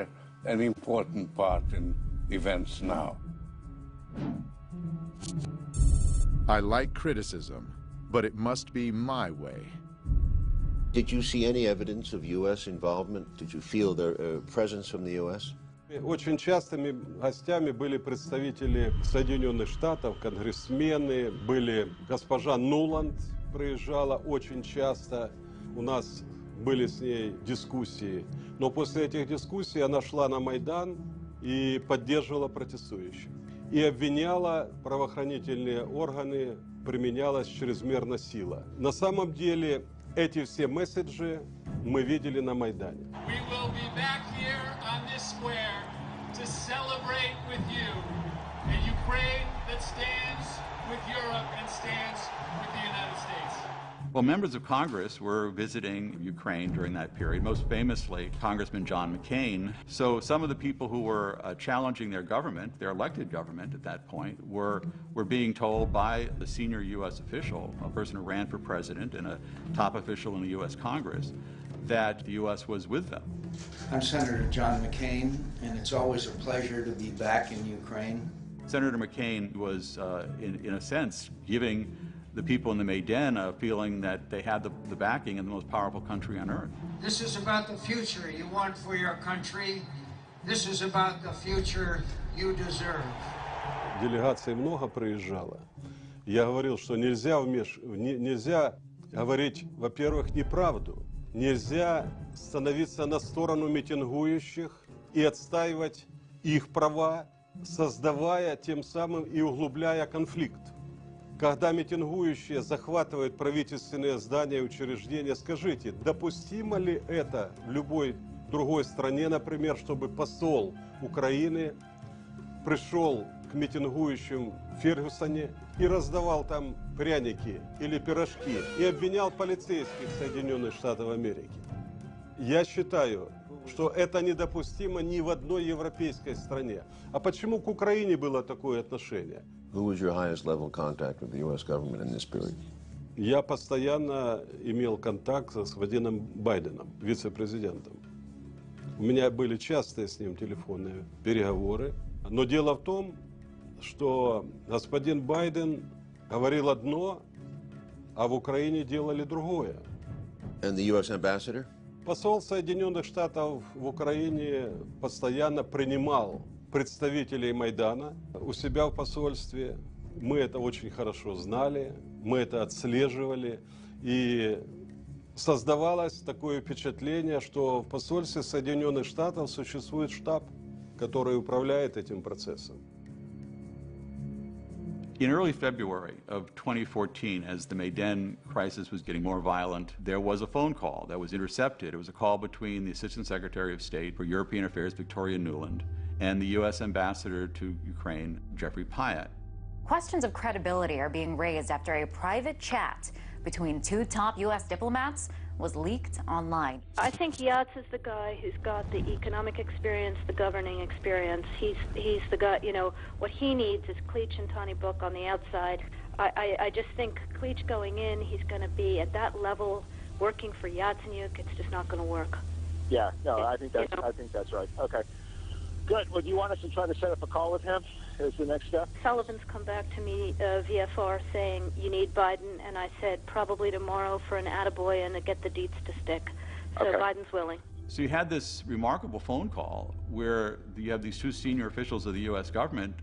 an important part in events now. I like criticism, but it must be my way. Did you see any evidence of U.S. involvement? Did you feel their presence from the U.S.? Очень частыми гостями были представители Соединенных Штатов, конгрессмены, были госпожа Нуланд, приезжала очень часто, у нас были с ней дискуссии. Но после этих дискуссий она шла на Майдан и поддерживала протестующих. И обвиняла правоохранительные органы, применялась чрезмерно сила. На самом деле эти все месседжи мы видели на Майдане. We will be back here on this square to celebrate with you a Ukraine that stands with Europe and stands with the United States. Well, Well, members of Congress were visiting Ukraine during that period, most famously Congressman John McCain. So some of the people who were challenging their government, their elected government at that point, were being told by the senior U.S. official, a person who ran for president and a top official in the U.S. Congress, that the U.S. was with them. I'm Senator John McCain, and it's always a pleasure to be back in Ukraine. Senator McCain was, in a sense, giving the people in the Maidan a feeling that they had the backing of the most powerful country on earth. This is about the future you want for your country. This is about the future you deserve. Делегаций много приезжало. Я говорил, что нельзя говорить, во-первых, неправду. Нельзя становиться на сторону митингующих и отстаивать их права, создавая тем самым и углубляя конфликт. Когда митингующие захватывают правительственные здания и учреждения, скажите, допустимо ли это в любой другой стране, например, чтобы посол Украины пришел к митингующим в Фергюсоне и раздавал там пряники или пирожки и обвинял полицейских Соединенных Штатов Америки? Я считаю, что это недопустимо ни в одной европейской стране. А почему к Украине было такое отношение? Who was your highest level of contact with the U.S. government in this period? Я постоянно имел контакт с господином Байденом, вице-президентом. У меня были частые с ним телефонные переговоры. Но дело в том, что господин Байден говорил одно, а в Украине делали другое. And the U.S. ambassador? Посол Соединенных Штатов в Украине постоянно принимал представителей Майдана у себя в посольстве. Мы это очень хорошо знали, мы это отслеживали. И создавалось такое впечатление, что в посольстве Соединенных Штатов существует штаб, который управляет этим процессом. In early February of 2014, as the Maidan crisis was getting more violent, there was a phone call that was intercepted. It was a call between the Assistant Secretary of State for European Affairs, Viktor Yanukovych, and the U.S. Ambassador to Ukraine, Jeffrey Pyatt. Questions of credibility are being raised after a private chat between two top U.S. diplomats was leaked online. I think Yats is the guy who's got the economic experience, the governing experience. He's the guy, you know, what he needs is Klitsch and Tony Book on the outside. I just think Klitsch going in, he's going to be at that level working for Yatsenyuk. It's just not going to work. Yeah, no, I think that's right. Okay. Good. Well, do you want us to try to set up a call with him as the next step? Sullivan's come back to me, VFR, saying you need Biden, and I said probably tomorrow for an attaboy and to get the deets to stick. So okay. Biden's willing. So you had this remarkable phone call where you have these two senior officials of the U.S. government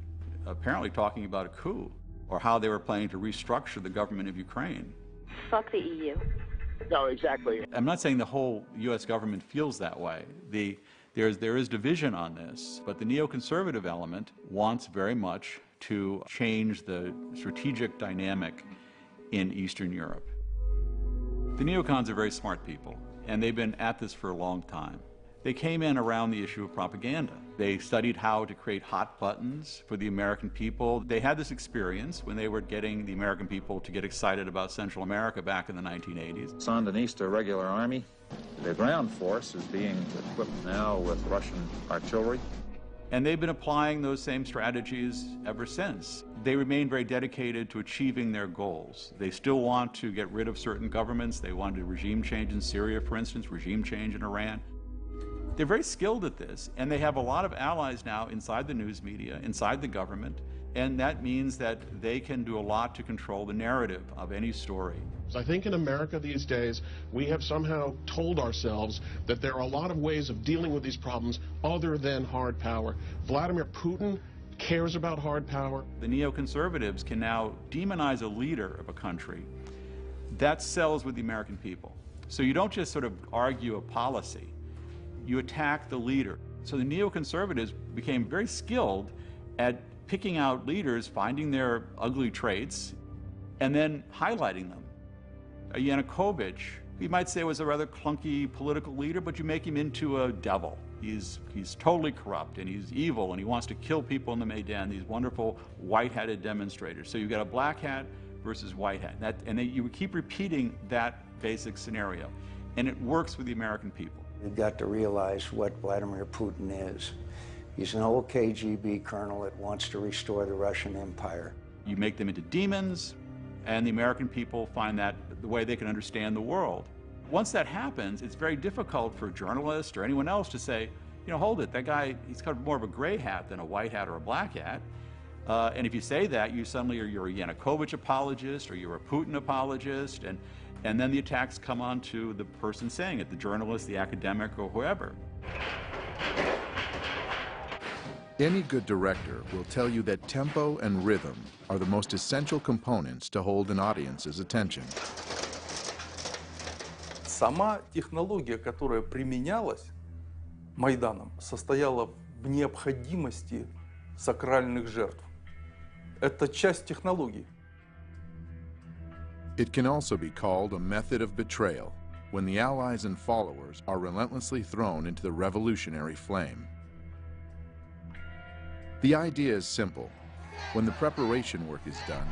apparently talking about a coup or how they were planning to restructure the government of Ukraine. Fuck the EU. No, exactly. I'm not saying the whole U.S. government feels that way. There is division on this, but the neoconservative element wants very much to change the strategic dynamic in Eastern Europe. The neocons are very smart people, and they've been at this for a long time. They came in around the issue of propaganda. They studied how to create hot buttons for the American people. They had this experience when they were getting the American people to get excited about Central America back in the 1980s. Sandinista regular army. The ground force is being equipped now with Russian artillery. And they've been applying those same strategies ever since. They remain very dedicated to achieving their goals. They still want to get rid of certain governments. They wanted regime change in Syria, for instance, regime change in Iran. They're very skilled at this, and they have a lot of allies now inside the news media, inside the government, and that means that they can do a lot to control the narrative of any story. I think in America these days, we have somehow told ourselves that there are a lot of ways of dealing with these problems other than hard power. Vladimir Putin cares about hard power. The neoconservatives can now demonize a leader of a country. That sells with the American people. So you don't just sort of argue a policy, you attack the leader. So the neoconservatives became very skilled at picking out leaders, finding their ugly traits, and then highlighting them. Yanukovych, you might say, was a rather clunky political leader, but you make him into a devil. He's totally corrupt, and he's evil, and he wants to kill people in the Maidan, these wonderful white-hatted demonstrators. So you've got a black hat versus white hat. You would keep repeating that basic scenario, and it works with the American people. You've got to realize what Vladimir Putin is. He's an old KGB colonel that wants to restore the Russian Empire. You make them into demons, and the American people find that the way they can understand the world. Once that happens, it's very difficult for a journalist or anyone else to say, you know, hold it, that guy, he's got more of a gray hat than a white hat or a black hat. And if you say that, you're a Yanukovych apologist or you're a Putin apologist, and then the attacks come on to the person saying it, the journalist, the academic, or whoever. Any good director will tell you that tempo and rhythm are the most essential components to hold an audience's attention. Сама технология, которая применялась Майданом, состояла в необходимости сакральных жертв. Это часть технологии. It can also be called a method of betrayal, when the allies and followers are relentlessly thrown into the revolutionary flame. The idea is simple. When the preparation work is done,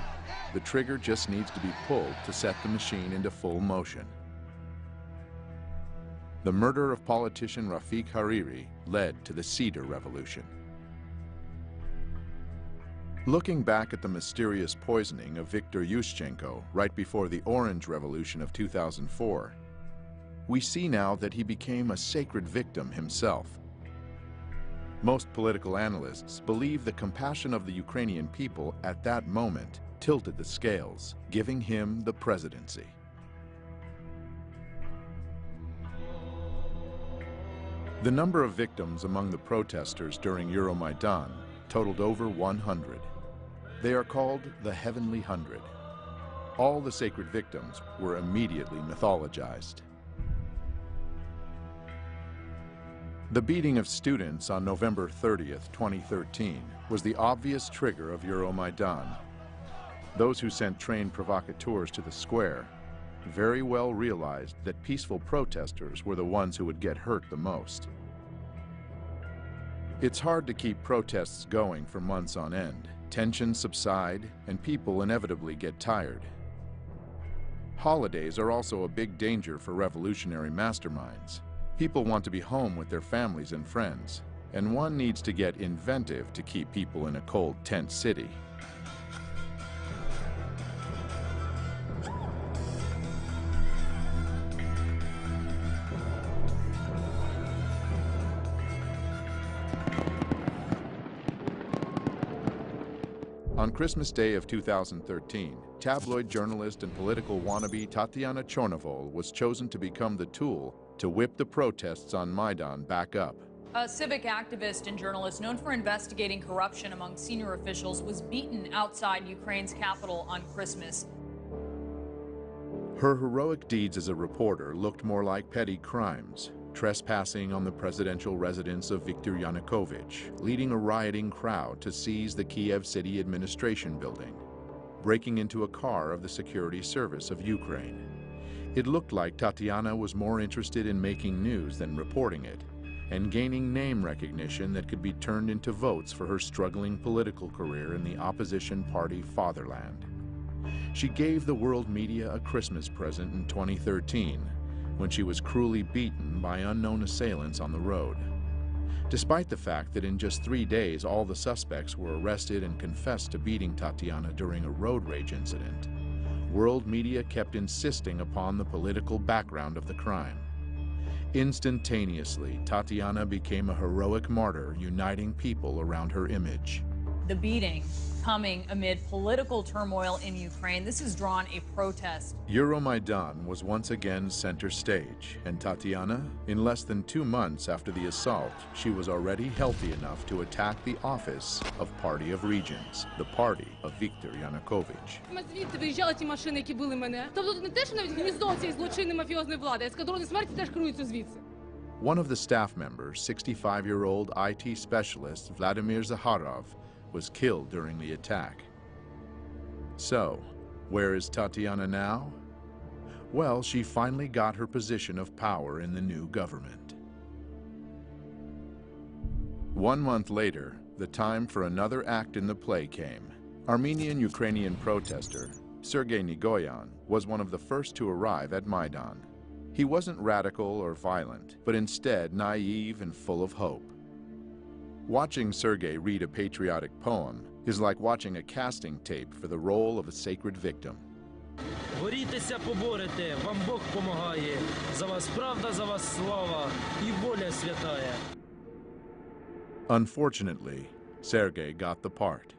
the trigger just needs to be pulled to set the machine into full motion. The murder of politician Rafiq Hariri led to the Cedar Revolution. Looking back at the mysterious poisoning of Viktor Yushchenko right before the Orange Revolution of 2004, we see now that he became a sacred victim himself. Most political analysts believe the compassion of the Ukrainian people at that moment tilted the scales, giving him the presidency. The number of victims among the protesters during Euromaidan totaled over 100. They are called the Heavenly Hundred. All the sacred victims were immediately mythologized. The beating of students on November 30th, 2013 was the obvious trigger of Euromaidan. Those who sent trained provocateurs to the square very well realized that peaceful protesters were the ones who would get hurt the most. It's hard to keep protests going for months on end. Tensions subside, and people inevitably get tired. Holidays are also a big danger for revolutionary masterminds. People want to be home with their families and friends, and one needs to get inventive to keep people in a cold, tense city. On Christmas Day of 2013, tabloid journalist and political wannabe Tatiana Chornovol was chosen to become the tool to whip the protests on Maidan back up. A civic activist and journalist known for investigating corruption among senior officials was beaten outside Ukraine's capital on Christmas. Her heroic deeds as a reporter looked more like petty crimes. Trespassing on the presidential residence of Viktor Yanukovych, leading a rioting crowd to seize the Kiev City Administration building, breaking into a car of the Security Service of Ukraine. It looked like Tatiana was more interested in making news than reporting it, and gaining name recognition that could be turned into votes for her struggling political career in the opposition party Fatherland. She gave the world media a Christmas present in 2013, when she was cruelly beaten by unknown assailants on the road. Despite the fact that in just 3 days all the suspects were arrested and confessed to beating Tatiana during a road rage incident, world media kept insisting upon the political background of the crime. Instantaneously, Tatiana became a heroic martyr, uniting people around her image. The beating coming amid political turmoil in Ukraine. This has drawn a protest. Euromaidan was once again center stage, and Tatiana, in less than 2 months after the assault, she was already healthy enough to attack the office of Party of Regions, the party of Viktor Yanukovych. Звідти виїжджали ті машини, які били мене. Тобто не те, що навіть гніздо цієї злочинної мафіозної влади, ескадрони смерті теж керуються звідси. One of the staff members, 65-year-old IT specialist Vladimir Zakharov, was killed during the attack. So, where is Tatiana now? Well, she finally got her position of power in the new government. 1 month later, the time for another act in the play came. Armenian-Ukrainian protester, Sergei Nigoyan was one of the first to arrive at Maidan. He wasn't radical or violent, but instead naive and full of hope. Watching Sergei read a patriotic poem is like watching a casting tape for the role of a sacred victim. Борітеся, поборете, вам Бог помагає. За вас правда, за вас слава і воля святая. Unfortunately, Sergei got the part.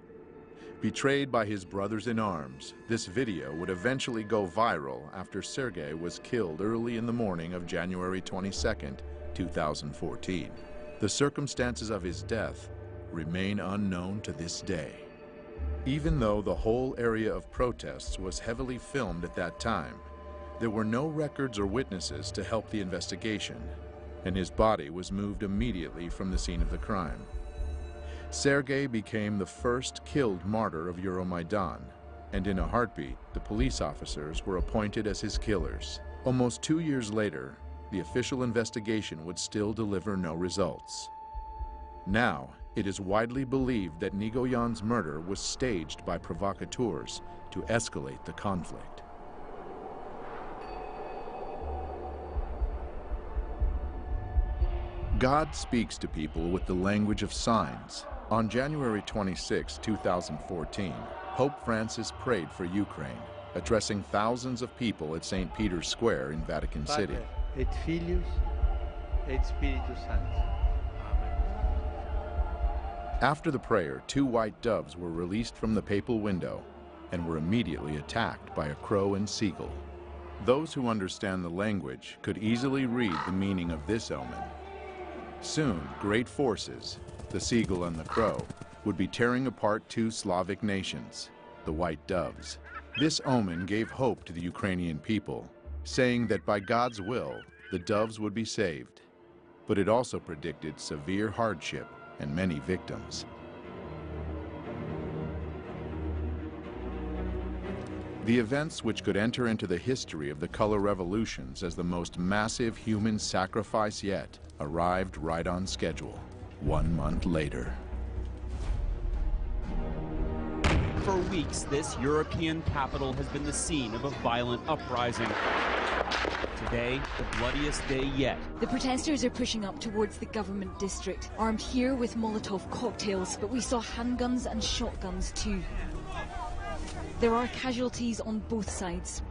Betrayed by his brothers in arms, this video would eventually go viral after Sergei was killed early in the morning of January 22nd, 2014. The circumstances of his death remain unknown to this day. Even though the whole area of protests was heavily filmed at that time, there were no records or witnesses to help the investigation, and his body was moved immediately from the scene of the crime. Sergei became the first killed martyr of Euromaidan, and in a heartbeat, the police officers were appointed as his killers. Almost 2 years later, the official investigation would still deliver no results. Now, it is widely believed that Nigoyan's murder was staged by provocateurs to escalate the conflict. God speaks to people with the language of signs. On January 26, 2014, Pope Francis prayed for Ukraine, addressing thousands of people at St. Peter's Square in Vatican City. Et Filius et Spiritus Sanctus. After the prayer, 2 white doves were released from the papal window and were immediately attacked by a crow and seagull. Those who understand the language could easily read the meaning of this omen. Soon, great forces, the seagull and the crow, would be tearing apart 2 Slavic nations, the white doves. This omen gave hope to the Ukrainian people, saying that by God's will, the doves would be saved. But it also predicted severe hardship and many victims. The events which could enter into the history of the color revolutions as the most massive human sacrifice yet arrived right on schedule, 1 month later. For weeks, this European capital has been the scene of a violent uprising. Today, the bloodiest day yet. The protesters are pushing up towards the government district, armed here with Molotov cocktails, but we saw handguns and shotguns too. There are casualties on both sides.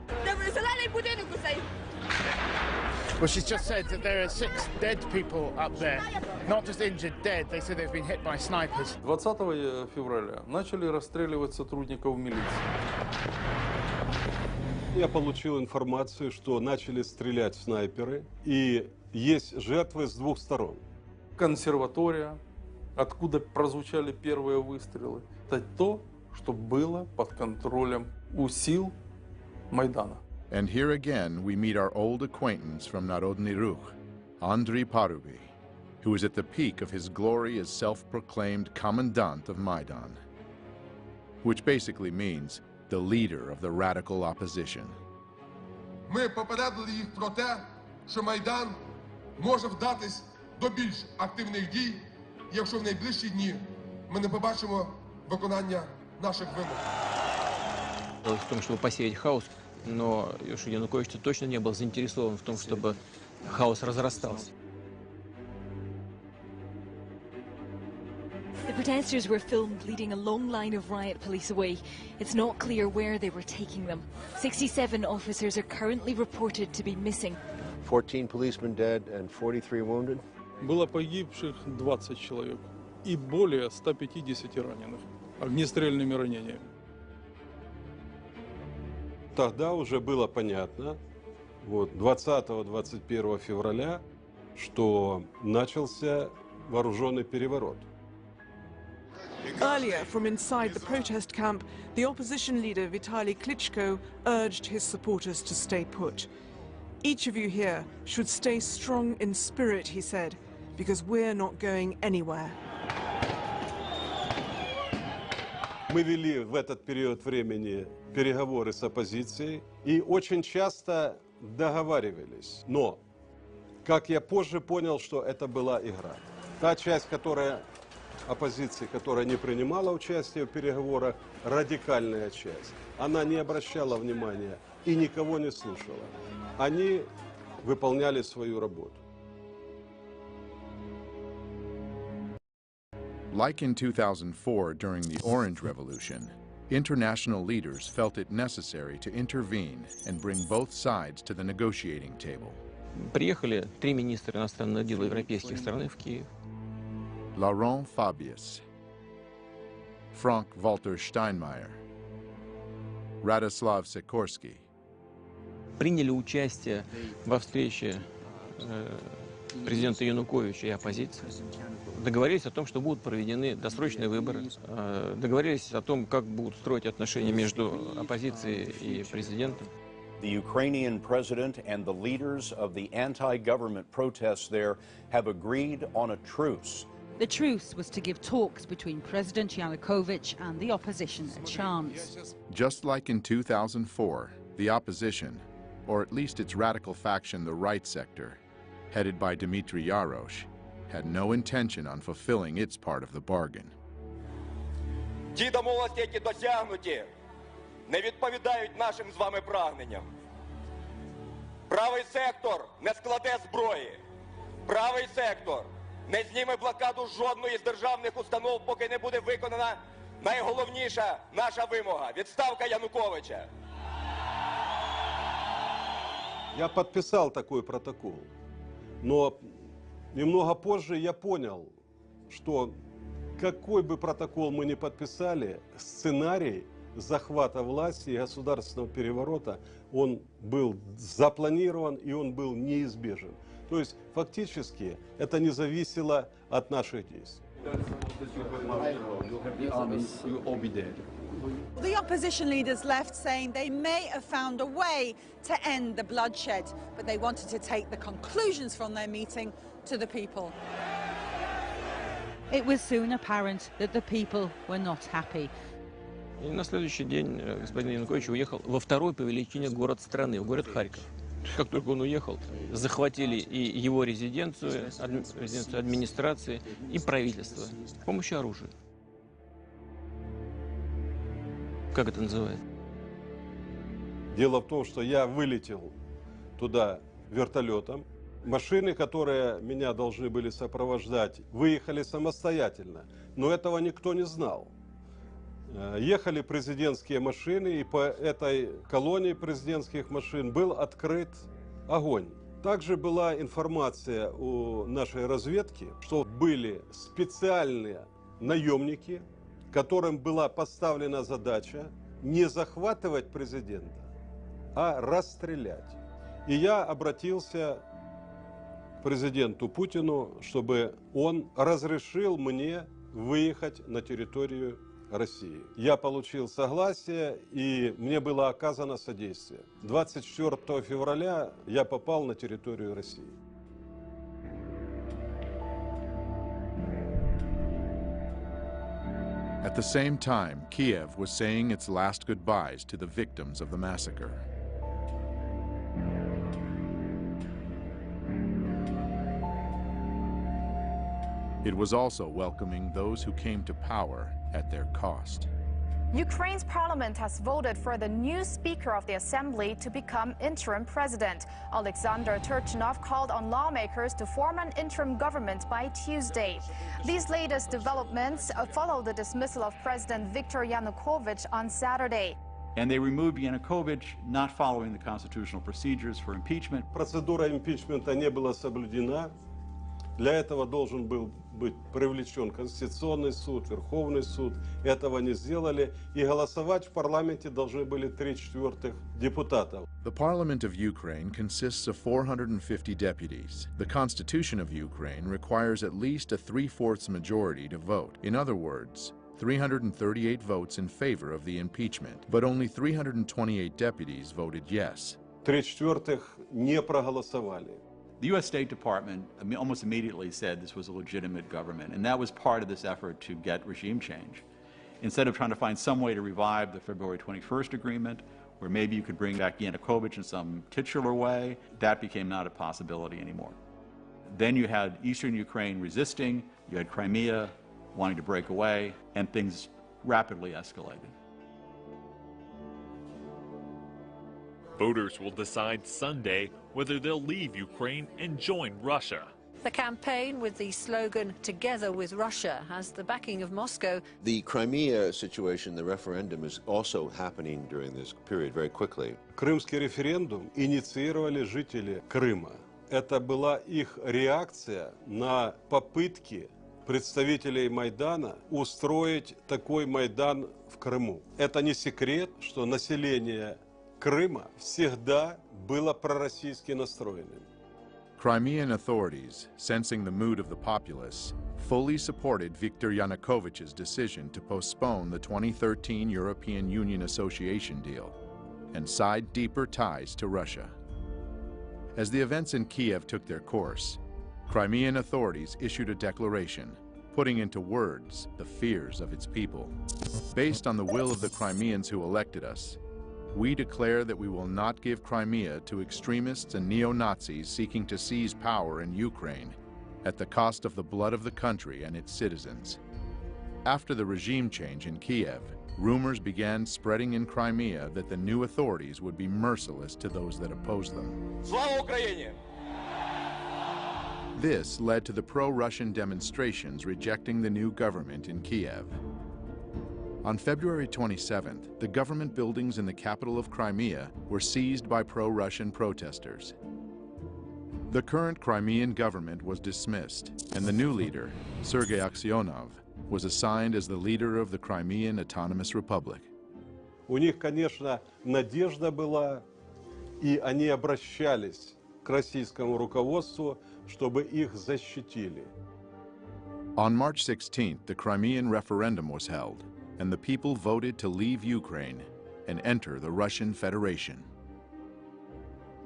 Well, she's just said that there are 6 dead people up there. Not just injured, dead. They said they've been hit by snipers. 20 февраля начали расстреливать сотрудников милиции. Я получил информацию, что начали стрелять снайперы, и есть жертвы с 2 сторон. Консерватория, откуда прозвучали первые выстрелы, это то, что было под контролем у сил Майдана. And here again, we meet our old acquaintance from Narodny Ruch, Andriy Paruby, who is at the peak of his glory as self-proclaimed commandant of Maidan, which basically means the leader of the radical opposition. Ми попередили їх про те, що Майдан може вдатись до більш активних дій, якщо в найближчі дні ми не побачимо виконання наших вимог. В том, чтобы посеять хаос, но Янукович точно не был заинтересован в том, чтобы хаос разрастался. The protesters were filmed leading a long line of riot police away. It's not clear where they were taking them. 67 officers are currently reported to be missing. 14 policemen dead and 43 wounded. Было погибших 20 человек и более 150 раненых огнестрельными ранениями. Тогда уже было понятно, 20-21 февраля, что начался вооруженный переворот. Earlier, from inside the protest camp, the opposition leader Vitaly Klitschko urged his supporters to stay put. Each of you here should stay strong in spirit, he said, because we're not going anywhere. Мы вели в этот период времени переговоры с оппозицией и очень часто договаривались. Но, как я позже понял, что это была игра. Та часть, которая оппозиции, которая не принимала участие в переговорах, радикальная часть. Она не обращала внимания и никого не слушала. Они выполняли свою работу. Like in 2004 during the Orange Revolution, international leaders felt it necessary to intervene and bring both sides to the negotiating table. Приехали 3 министра иностранных дел европейских стран в Киев. Laurent Fabius, Frank-Walter Steinmeier, Radoslav Sikorski. Приняли участие во встрече президента Януковича и оппозиции. Договорились о том, что будут проведены досрочные выборы. Договорились о том, как будут строить отношения между оппозицией и президентом. The Ukrainian president and the leaders of the anti-government protests there have agreed on a truce. The truce was to give talks between President Yanukovych and the opposition a chance. Just like in 2004, the opposition, or at least its radical faction, the right sector, headed by Dmitry Yarosh, had no intention on fulfilling its part of the bargain. Ті домовленості, які досягнуті, не відповідають нашим з вами прагненням. Правий сектор не складе зброї. Правий сектор не зніме блокаду жодної з державних установ, поки не буде виконана найголовніша наша вимога – відставка Януковича. Я подписал такой протокол, но немного позже я понял, что какой бы протокол мы ни подписали, сценарий захвата власти и государственного переворота, он был запланирован и он был неизбежен. То есть фактически это не зависело от наших действий. The opposition leaders left saying they may have found a way to end the bloodshed, but they wanted to take the conclusions from their meeting to the people. It was soon apparent that the people were not happy. И на следующий день господин Янукович уехал во второй по величине город страны, в город Харьков. Как только он уехал, захватили и его резиденцию, администрации, и правительство с помощью оружия. Как это называется? Дело в том, что я вылетел туда вертолетом. Машины, которые меня должны были сопровождать, выехали самостоятельно, но этого никто не знал. Ехали президентские машины, и по этой колонии президентских машин был открыт огонь. Также была информация у нашей разведки, что были специальные наемники, которым была поставлена задача не захватывать президента, а расстрелять. И я обратился к президенту Путину, чтобы он разрешил мне выехать на территорию России. Я получил согласие, и мне было оказано содействие. 24 февраля я попал на территорию России. At the same time, Kiev was saying its last goodbyes to the victims of the massacre. It was also welcoming those who came to power at their cost. Ukraine's parliament has voted for the new Speaker of the Assembly to become interim president. Alexander Turchinov called on lawmakers to form an interim government by Tuesday. These latest developments follow the dismissal of President Viktor Yanukovych on Saturday. And they removed Yanukovych, not following the constitutional procedures for impeachment. Процедура импичмента не была соблюдена. Для этого должен был быть привлечен Конституционный суд, Верховный суд. Этого не сделали. И голосовать в парламенте должны были 3/4 депутатов. The Parliament of Ukraine consists of 450 deputies. The Constitution of Ukraine requires at least a 3/4 majority to vote. In other words, 338 votes in favor of the impeachment, but only 328 deputies voted yes. 3/4 не проголосовали. The U.S. State Department almost immediately said this was a legitimate government, and that was part of this effort to get regime change. Instead of trying to find some way to revive the February 21st agreement, where maybe you could bring back Yanukovych in some titular way, that became not a possibility anymore. Then you had eastern Ukraine resisting, you had Crimea wanting to break away, and things rapidly escalated. Voters will decide Sunday whether they'll leave Ukraine and join Russia. The campaign with the slogan "Together with Russia" has the backing of Moscow. The Crimea situation, the referendum, is also happening during this period very quickly. Крымский референдум инициировали жители Крыма. Это была их реакция на попытки представителей Майдана устроить такой Майдан в Крыму. Это не секрет, что население Крыма всегда было пророссийски настроенным. Crimean authorities, sensing the mood of the populace, fully supported Viktor Yanukovych's decision to postpone the 2013 European Union Association deal and side deeper ties to Russia. As the events in Kiev took their course, Crimean authorities issued a declaration, putting into words the fears of its people. Based on the will of the Crimeans who elected us, we declare that we will not give Crimea to extremists and neo-Nazis seeking to seize power in Ukraine at the cost of the blood of the country and its citizens. After the regime change in Kiev, rumors began spreading in Crimea that the new authorities would be merciless to those that oppose them. Слава Україні! This led to the pro-Russian demonstrations rejecting the new government in Kiev. On February 27th, the government buildings in the capital of Crimea were seized by pro-Russian protesters. The current Crimean government was dismissed, and the new leader, Sergei Aksyonov, was assigned as the leader of the Crimean Autonomous Republic. У них, конечно, надежда была, и они обращались к российскому руководству, чтобы их защитили. On March 16th, the Crimean referendum was held, and the people voted to leave Ukraine and enter the Russian Federation.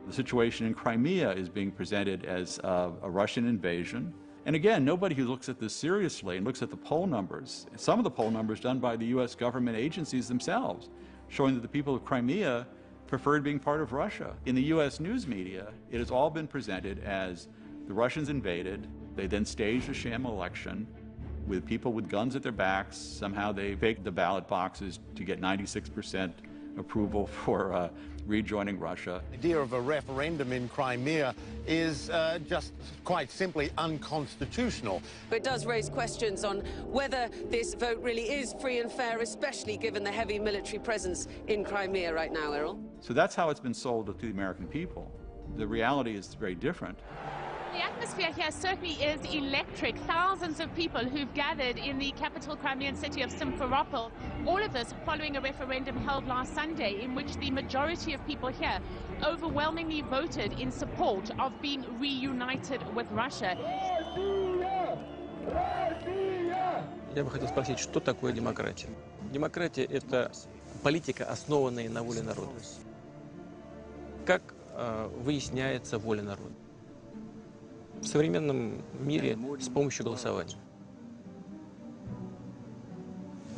The situation in Crimea is being presented as a Russian invasion. And again, nobody who looks at this seriously and looks at the poll numbers, some of the poll numbers done by the US government agencies themselves, showing that the people of Crimea preferred being part of Russia. In the US news media, it has all been presented as the Russians invaded, they then staged a sham election, with people with guns at their backs. Somehow they faked the ballot boxes to get 96% approval for rejoining Russia. The idea of a referendum in Crimea is just quite simply unconstitutional. But it does raise questions on whether this vote really is free and fair, especially given the heavy military presence in Crimea right now, Errol. So that's how it's been sold to the American people. The reality is very different. The atmosphere here certainly is electric. Thousands of people who've gathered in the capital Crimean city of Simferopol. All of this following a referendum held last Sunday in which the majority of people here overwhelmingly voted in support of being reunited with Russia. Я бы хотел спросить, что такое демократия? Демократия – это политика, основанная на воле народа. Как выясняется воля народа? В современном мире с помощью голосования.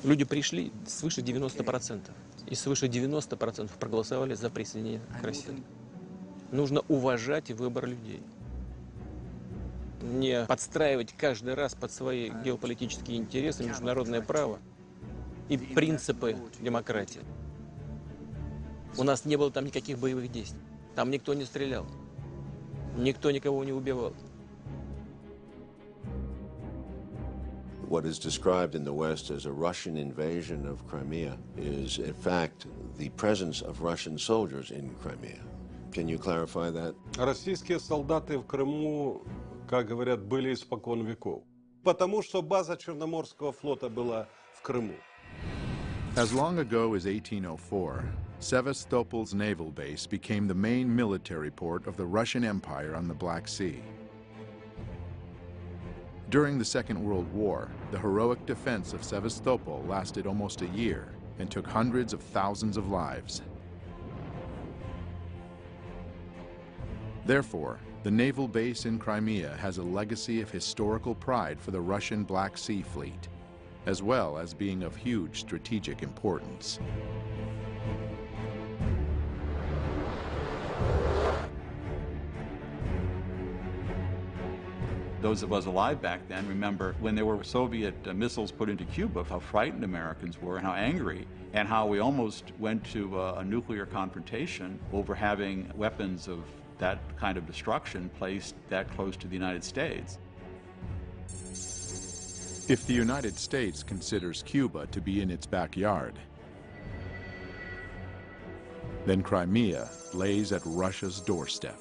Люди пришли свыше 90%, и свыше 90% проголосовали за присоединение к России. Нужно уважать выбор людей. Не подстраивать каждый раз под свои геополитические интересы, международное право и принципы демократии. У нас не было там никаких боевых действий. Там никто не стрелял. Никто никого не убивал. What is described in the West as a Russian invasion of Crimea is, in fact, the presence of Russian soldiers in Crimea. Can you clarify that? Российские солдаты в Крыму, как говорят, были испокон веков. Потому что база Черноморского флота была в Крыму. As long ago as 1804, Sevastopol's naval base became the main military port of the Russian Empire on the Black Sea. During the Second World War, the heroic defense of Sevastopol lasted almost a year and took hundreds of thousands of lives. Therefore, the naval base in Crimea has a legacy of historical pride for the Russian Black Sea Fleet, as well as being of huge strategic importance. Those of us alive back then remember when there were Soviet missiles put into Cuba, how frightened Americans were and how angry, and how we almost went to a nuclear confrontation over having weapons of that kind of destruction placed that close to the United States. If the United States considers Cuba to be in its backyard, then Crimea lays at Russia's doorstep.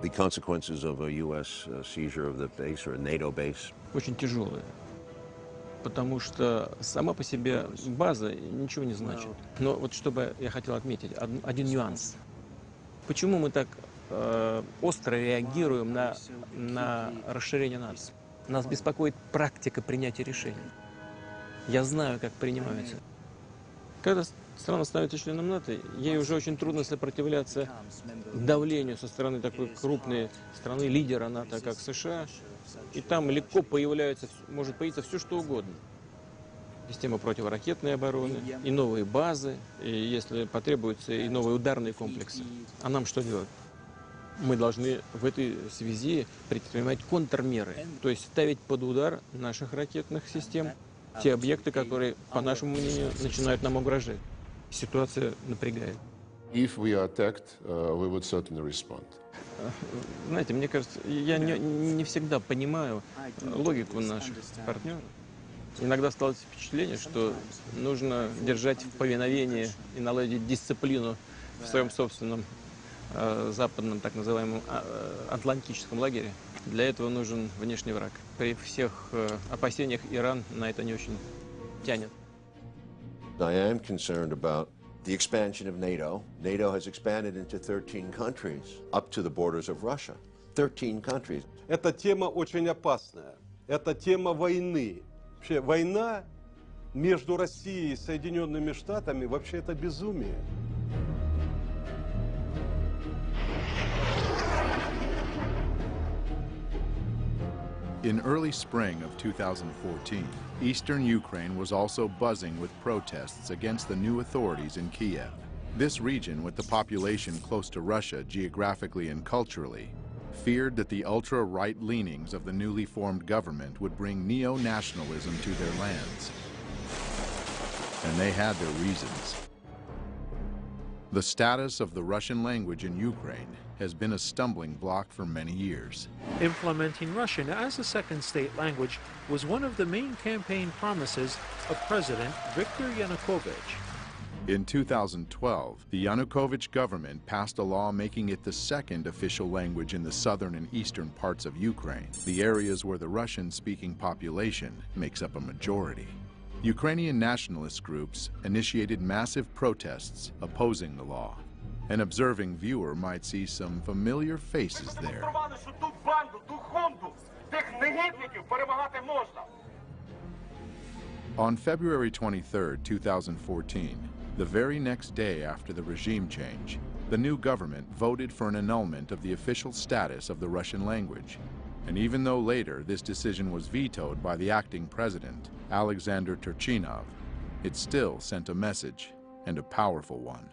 The consequences of a U.S. seizure of the base or a NATO base? Очень тяжелые, потому что сама по себе база ничего не значит. Но вот чтобы я хотел отметить один нюанс. Почему мы так остро реагируем на расширение НАТО? Нас беспокоит практика принятия решений. Я знаю, как принимаются. Когда страна становится членом НАТО, ей уже очень трудно сопротивляться давлению со стороны такой крупной страны, лидера НАТО, как США. И там легко может появиться все, что угодно. Система противоракетной обороны, и новые базы, и, если потребуется, и новые ударные комплексы. А нам что делать? Мы должны в этой связи предпринимать контрмеры, то есть ставить под удар наших ракетных систем те объекты, которые, по нашему мнению, начинают нам угрожать. Ситуация напрягает. If we are attacked, we would certainly respond. Знаете, мне кажется, я не всегда понимаю логику наших партнеров. Иногда сталось впечатление, что нужно держать в повиновении и наладить дисциплину в своем собственном западном, так называемом, атлантическом лагере. Для этого нужен внешний враг. При всех опасениях Иран на это не очень тянет. I am concerned about the expansion of NATO. NATO has expanded into 13 countries, up to the borders of Russia. 13 countries. Эта тема очень опасная. Это тема войны. Вообще, война между Россией и Соединенными Штатами вообще это безумие. In early spring of 2014, eastern Ukraine was also buzzing with protests against the new authorities in Kiev. This region, with the population close to Russia geographically and culturally, feared that the ultra-right leanings of the newly formed government would bring neo-nationalism to their lands. And they had their reasons. The status of the Russian language in Ukraine has been a stumbling block for many years. Implementing Russian as a second state language was one of the main campaign promises of President Viktor Yanukovych. In 2012, the Yanukovych government passed a law making it the second official language in the southern and eastern parts of Ukraine, the areas where the Russian-speaking population makes up a majority. Ukrainian nationalist groups initiated massive protests opposing the law. An observing viewer might see some familiar faces there. On February 23, 2014, the very next day after the regime change, the new government voted for an annulment of the official status of the Russian language. And even though later this decision was vetoed by the acting president, Alexander Turchinov, it still sent a message, and a powerful one.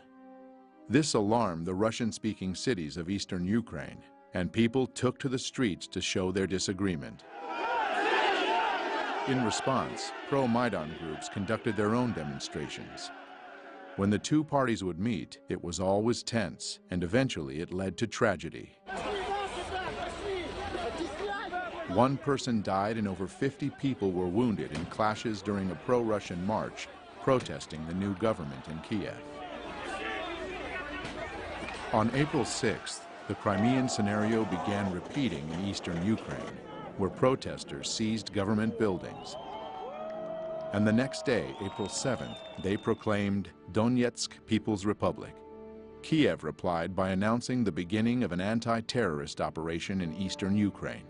This alarmed the Russian-speaking cities of eastern Ukraine, and people took to the streets to show their disagreement. In response, pro-Maidan groups conducted their own demonstrations. When the two parties would meet, it was always tense, and eventually it led to tragedy. One person died and over 50 people were wounded in clashes during a pro-Russian march protesting the new government in Kiev. On April 6th, the Crimean scenario began repeating in eastern Ukraine, where protesters seized government buildings. And the next day, April 7th, they proclaimed Donetsk People's Republic. Kiev replied by announcing the beginning of an anti-terrorist operation in eastern Ukraine.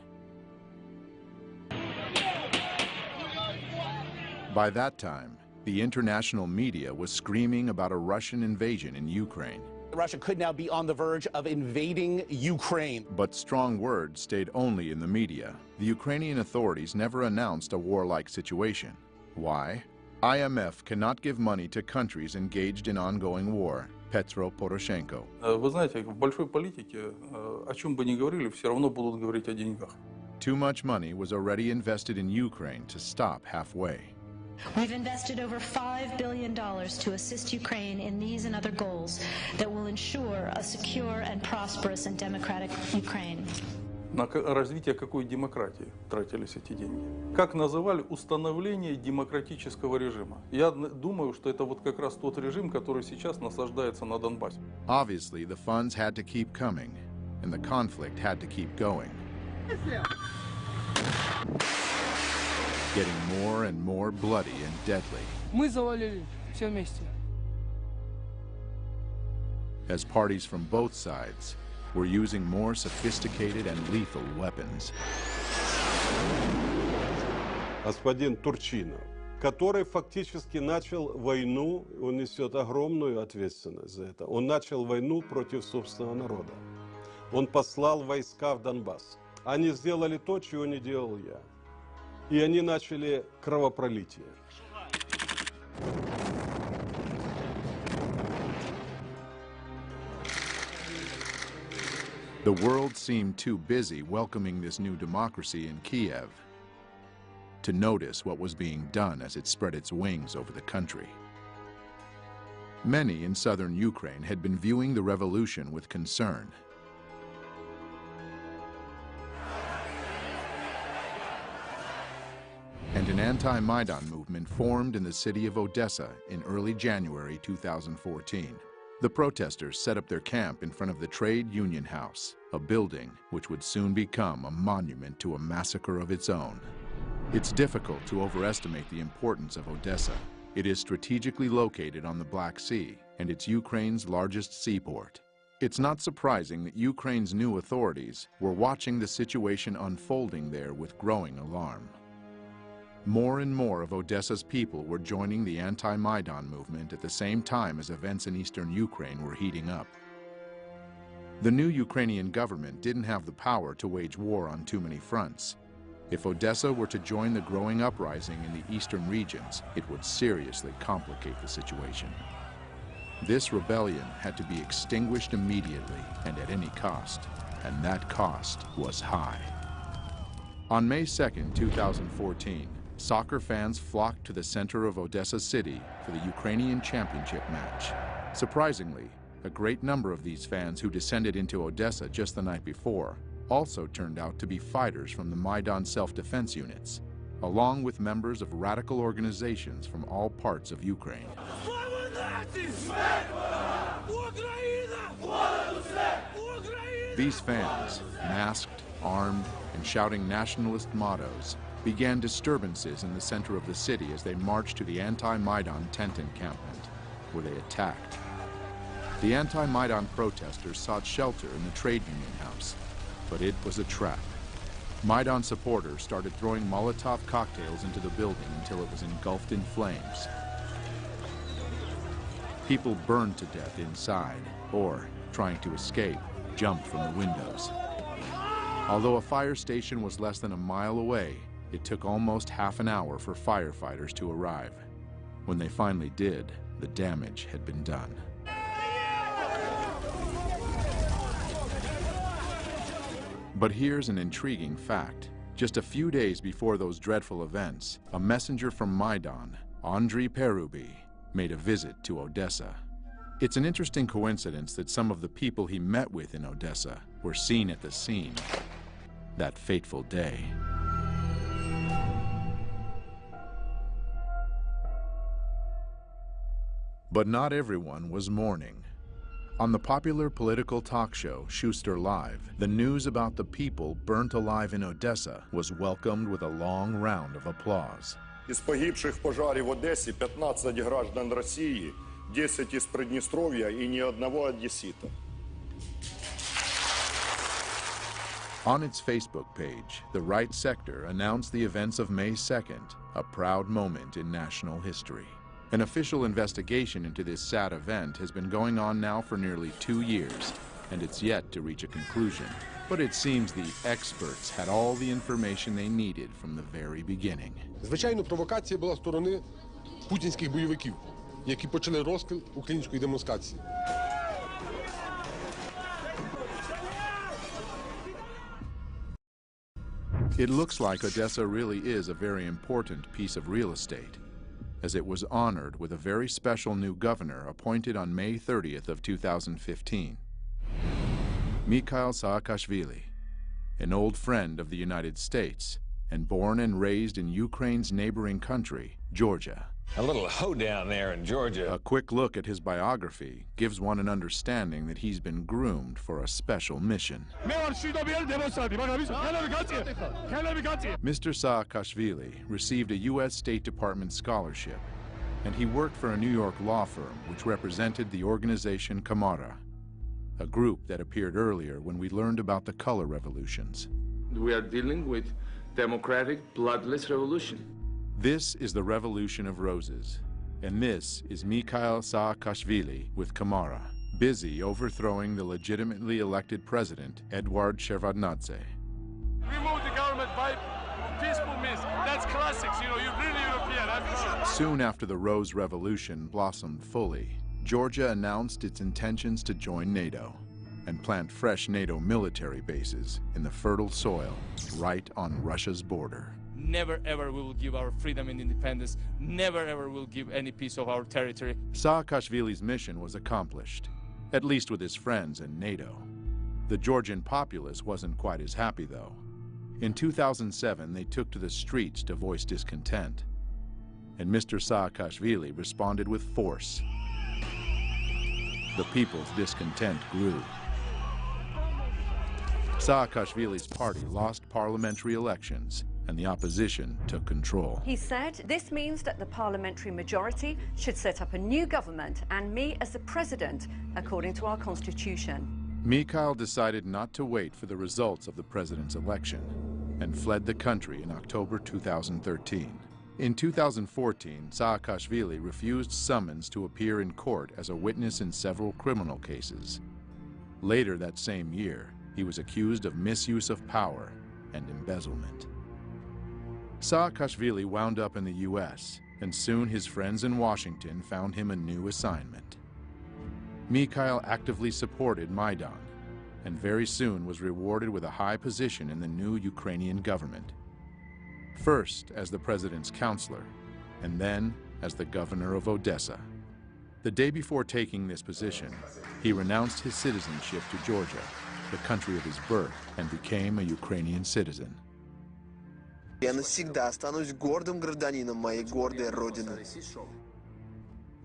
By that time, the international media was screaming about a Russian invasion in Ukraine. Russia could now be on the verge of invading Ukraine. But strong words stayed only in the media. The Ukrainian authorities never announced a warlike situation. Why? IMF cannot give money to countries engaged in ongoing war. Petro Poroshenko. Вы знаете, в большой политике, о чем бы ни говорили, все равно будут говорить о деньгах. Too much money was already invested in Ukraine to stop halfway. We've invested over $5 billion to assist Ukraine in these and other goals that will ensure a secure and prosperous and democratic Ukraine. На развитие какой демократии тратились эти деньги? Как называли установление демократического режима? Я думаю, что это вот как раз тот режим, который сейчас насаждается на Донбассе. Obviously, the funds had to keep coming, and the conflict had to keep going. Getting more and more bloody and deadly. Мы завалили все вместе. As parties from both sides were using more sophisticated and lethal weapons. Господин Турчинов, который фактически начал войну, он несет огромную ответственность за это. Он начал войну против собственного народа. Он послал войска в Донбасс. Они сделали то, чего не делал я. И они начали кровопролитие. The world seemed too busy welcoming this new democracy in Kiev to notice what was being done as it spread its wings over the country. Many in southern Ukraine had been viewing the revolution with concern. And an anti-Maidan movement formed in the city of Odessa in early January 2014. The protesters set up their camp in front of the Trade Union House, a building which would soon become a monument to a massacre of its own. It's difficult to overestimate the importance of Odessa. It is strategically located on the Black Sea, and it's Ukraine's largest seaport. It's not surprising that Ukraine's new authorities were watching the situation unfolding there with growing alarm. More and more of Odessa's people were joining the anti-Maidan movement at the same time as events in eastern Ukraine were heating up. The new Ukrainian government didn't have the power to wage war on too many fronts. If Odessa were to join the growing uprising in the eastern regions, it would seriously complicate the situation. This rebellion had to be extinguished immediately and at any cost, and that cost was high. On May 2nd, 2014, soccer fans flocked to the center of Odessa city for the Ukrainian championship match. Surprisingly, a great number of these fans who descended into Odessa just the night before also turned out to be fighters from the Maidan self-defense units, along with members of radical organizations from all parts of Ukraine. These fans, masked, armed, and shouting nationalist mottos, began disturbances in the center of the city as they marched to the anti-Maidan tent encampment, where they attacked. The anti-Maidan protesters sought shelter in the Trade Union House, but it was a trap. Maidan supporters started throwing Molotov cocktails into the building until it was engulfed in flames. People burned to death inside, or, trying to escape, jumped from the windows. Although a fire station was less than a mile away, it took almost half an hour for firefighters to arrive. When they finally did, the damage had been done. But here's an intriguing fact. Just a few days before those dreadful events, a messenger from Maidan, Andriy Perubi, made a visit to Odessa. It's an interesting coincidence that some of the people he met with in Odessa were seen at the scene that fateful day. But not everyone was mourning. On the popular political talk show, Schuster Live, the news about the people burnt alive in Odessa was welcomed with a long round of applause. Із погибших в пожарі в Одесі 15 граждан Росії, 10 із Придністров'я і ні одного одесита. On its Facebook page, the right sector announced the events of May 2nd, a proud moment in national history. An official investigation into this sad event has been going on now for nearly 2 years, and it's yet to reach a conclusion. But it seems the experts had all the information they needed from the very beginning. Звичайно, провокація була з сторони путінських бойовиків. які почали розквіт української демократії. It looks like Odessa really is a very important piece of real estate, as it was honored with a very special new governor appointed on May 30th of 2015. Mikhail Saakashvili, an old friend of the United States and born and raised in Ukraine's neighboring country, Georgia. A little hoedown there in Georgia. A quick look at his biography gives one an understanding that he's been groomed for a special mission. Mr. Saakashvili received a U.S. State Department scholarship, and he worked for a New York law firm which represented the organization Kamara, a group that appeared earlier when we learned about the color revolutions. We are dealing with democratic, bloodless revolution. This is the Revolution of Roses, and this is Mikhail Saakashvili with Kamara, busy overthrowing the legitimately elected president, Eduard Shevardnadze. Remove the government by peaceful means. That's classics, you know, you're really European. Soon after the Rose Revolution blossomed fully, Georgia announced its intentions to join NATO and plant fresh NATO military bases in the fertile soil right on Russia's border. Never ever we will give our freedom and independence. Never ever will give any piece of our territory. Saakashvili's mission was accomplished, at least with his friends in NATO. The Georgian populace wasn't quite as happy, though. In 2007, they took to the streets to voice discontent, and Mr. Saakashvili responded with force. The people's discontent grew. Saakashvili's party lost parliamentary elections, and the opposition took control. He said this means that the parliamentary majority should set up a new government and me as the president, according to our constitution. Mikhail decided not to wait for the results of the president's election and fled the country in October 2013. In 2014, Saakashvili refused summons to appear in court as a witness in several criminal cases. Later that same year, he was accused of misuse of power and embezzlement. Saakashvili wound up in the U.S., and soon his friends in Washington found him a new assignment. Mikhail actively supported Maidan, and very soon was rewarded with a high position in the new Ukrainian government. First as the president's counselor, and then as the governor of Odessa. The day before taking this position, he renounced his citizenship to Georgia, the country of his birth, and became a Ukrainian citizen. Я навсегда останусь гордым гражданином моей гордой родины.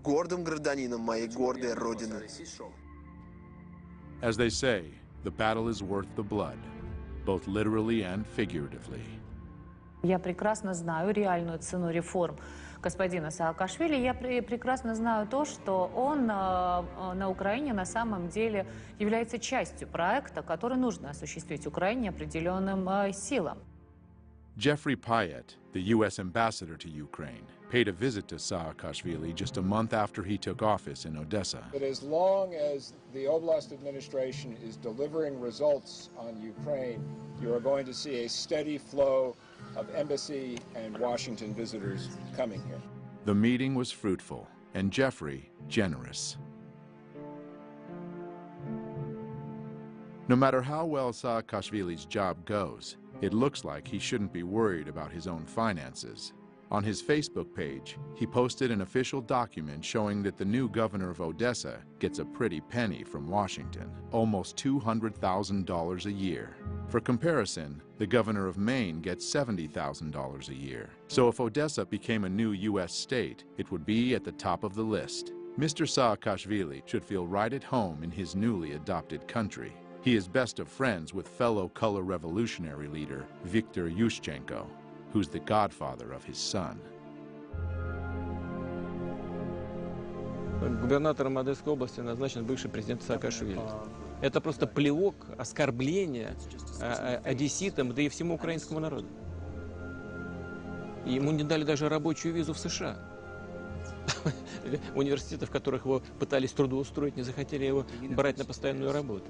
Гордым гражданином моей гордой родины. As they say, the battle is worth the blood, both literally and figuratively. Я прекрасно знаю реальную цену реформ господина Саакашвили. Я прекрасно знаю то, что он на Украине на самом деле является частью проекта, который нужно осуществить Украине определенным силам. Jeffrey Payet, the U.S. ambassador to Ukraine, paid a visit to Saakashvili just a month after he took office in Odessa. But as long as the Oblast administration is delivering results on Ukraine, you are going to see a steady flow of embassy and Washington visitors coming here. The meeting was fruitful, and Jeffrey generous. No matter how well Saakashvili's job goes, it looks like he shouldn't be worried about his own finances. On his Facebook page, he posted an official document showing that the new governor of Odessa gets a pretty penny from Washington, almost $200,000 a year. For comparison, the governor of Maine gets $70,000 a year. So if Odessa became a new U.S. state, it would be at the top of the list. Mr. Saakashvili should feel right at home in his newly adopted country. He is best of friends with fellow color revolutionary leader Viktor Yanukovych, who's the godfather of his son. Губернатором Одесской области назначен бывший президент Саакашвили. Это просто плевок, оскорбление одесситам, да и всему украинскому народу. И ему не дали даже рабочую визу в США. Университеты, в которых его пытались трудоустроить, не захотели его брать на постоянную работу.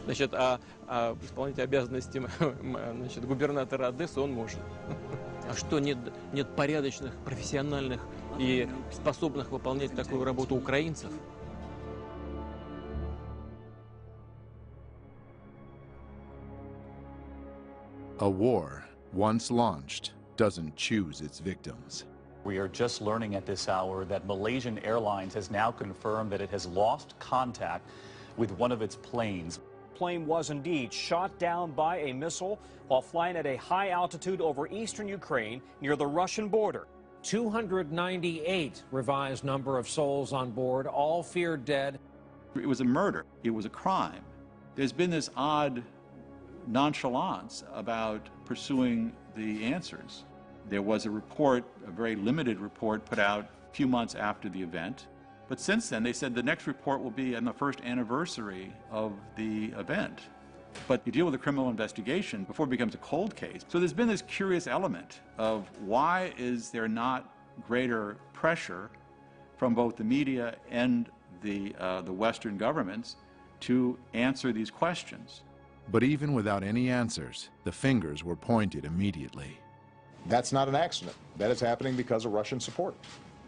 Значит, исполнять обязанности губернатора Одессы он может. А что, нет порядочных, профессиональных и способных выполнять такую работу украинцев. A war, once launched, doesn't choose its victims. We are just learning at this hour that Malaysian Airlines has now confirmed that it has lost contact with one of its planes. The plane was indeed shot down by a missile while flying at a high altitude over eastern Ukraine near the Russian border. 298 revised number of souls on board, all feared dead. It was a murder. It was a crime. There's been this odd nonchalance about pursuing the answers. There was a report, a very limited report, put out a few months after the event. But since then, they said the next report will be on the first anniversary of the event. But you deal with a criminal investigation before it becomes a cold case. So there's been this curious element of why is there not greater pressure from both the media and the Western governments to answer these questions. But even without any answers, the fingers were pointed immediately. That's not an accident. That is happening because of Russian support.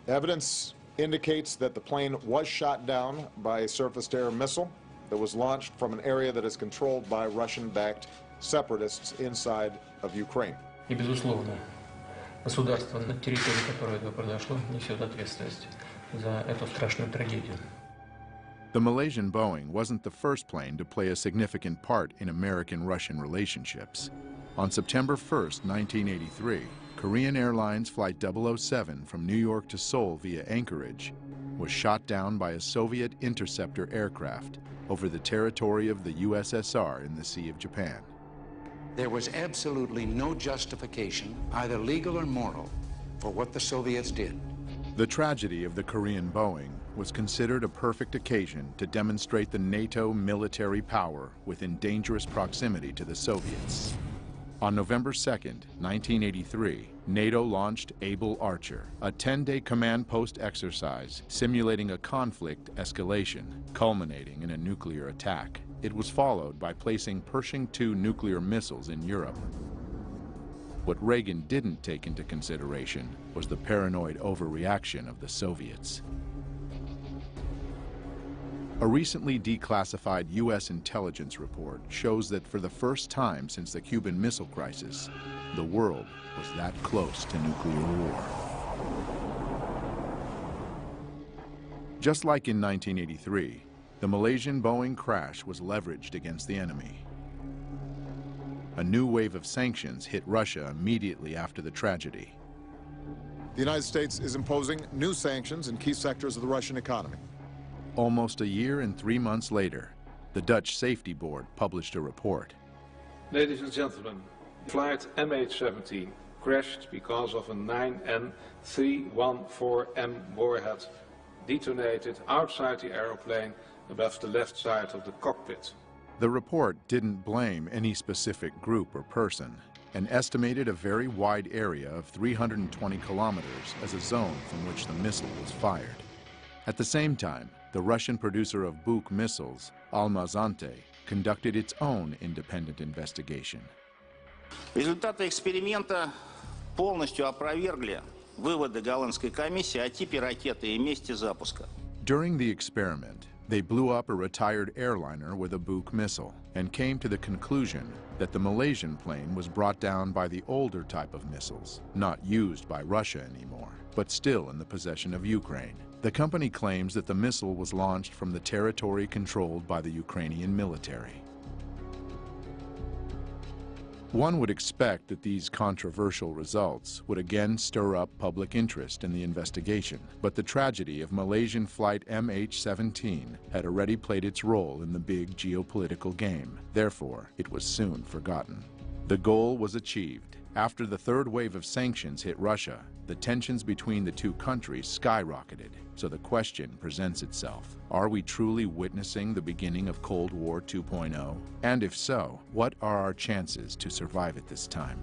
Evidence indicates that the plane was shot down by a surface-to-air missile that was launched from an area that is controlled by Russian-backed separatists inside of Ukraine. И, безусловно, государство, на территории которого это произошло, несет ответственность за эту страшную трагедию. The Malaysian Boeing wasn't the first plane to play a significant part in American-Russian relationships. On September 1st, 1983, Korean Airlines Flight 007 from New York to Seoul via Anchorage was shot down by a Soviet interceptor aircraft over the territory of the USSR in the Sea of Japan. There was absolutely no justification, either legal or moral, for what the Soviets did. The tragedy of the Korean Boeing was considered a perfect occasion to demonstrate the NATO military power within dangerous proximity to the Soviets. On November 2nd, 1983, NATO launched Able Archer, a 10-day command post exercise simulating a conflict escalation, culminating in a nuclear attack. It was followed by placing Pershing II nuclear missiles in Europe. What Reagan didn't take into consideration was the paranoid overreaction of the Soviets. A recently declassified U.S. intelligence report shows that for the first time since the Cuban Missile Crisis, the world was that close to nuclear war. Just like in 1983, the Malaysian Boeing crash was leveraged against the enemy. A new wave of sanctions hit Russia immediately after the tragedy. The United States is imposing new sanctions in key sectors of the Russian economy. Almost a year and 3 months later, the Dutch Safety Board published a report. Ladies and gentlemen, flight MH17 crashed because of a 9N314M warhead detonated outside the aeroplane above the left side of the cockpit. The report didn't blame any specific group or person and estimated a very wide area of 320 kilometers as a zone from which the missile was fired. At the same time, the Russian producer of Buk missiles, Almaz-Antey, conducted its own independent investigation. Результаты эксперимента полностью опровергли выводы голландской комиссии о типе ракеты и месте запуска. During the experiment, they blew up a retired airliner with a Buk missile and came to the conclusion that the Malaysian plane was brought down by the older type of missiles, not used by Russia anymore, but still in the possession of Ukraine. The company claims that the missile was launched from the territory controlled by the Ukrainian military. One would expect that these controversial results would again stir up public interest in the investigation, but the tragedy of Malaysian flight MH17 had already played its role in the big geopolitical game. Therefore, it was soon forgotten. The goal was achieved. After the third wave of sanctions hit Russia, the tensions between the two countries skyrocketed. So the question presents itself: are we truly witnessing the beginning of Cold War 2.0? And if so, what are our chances to survive at this time?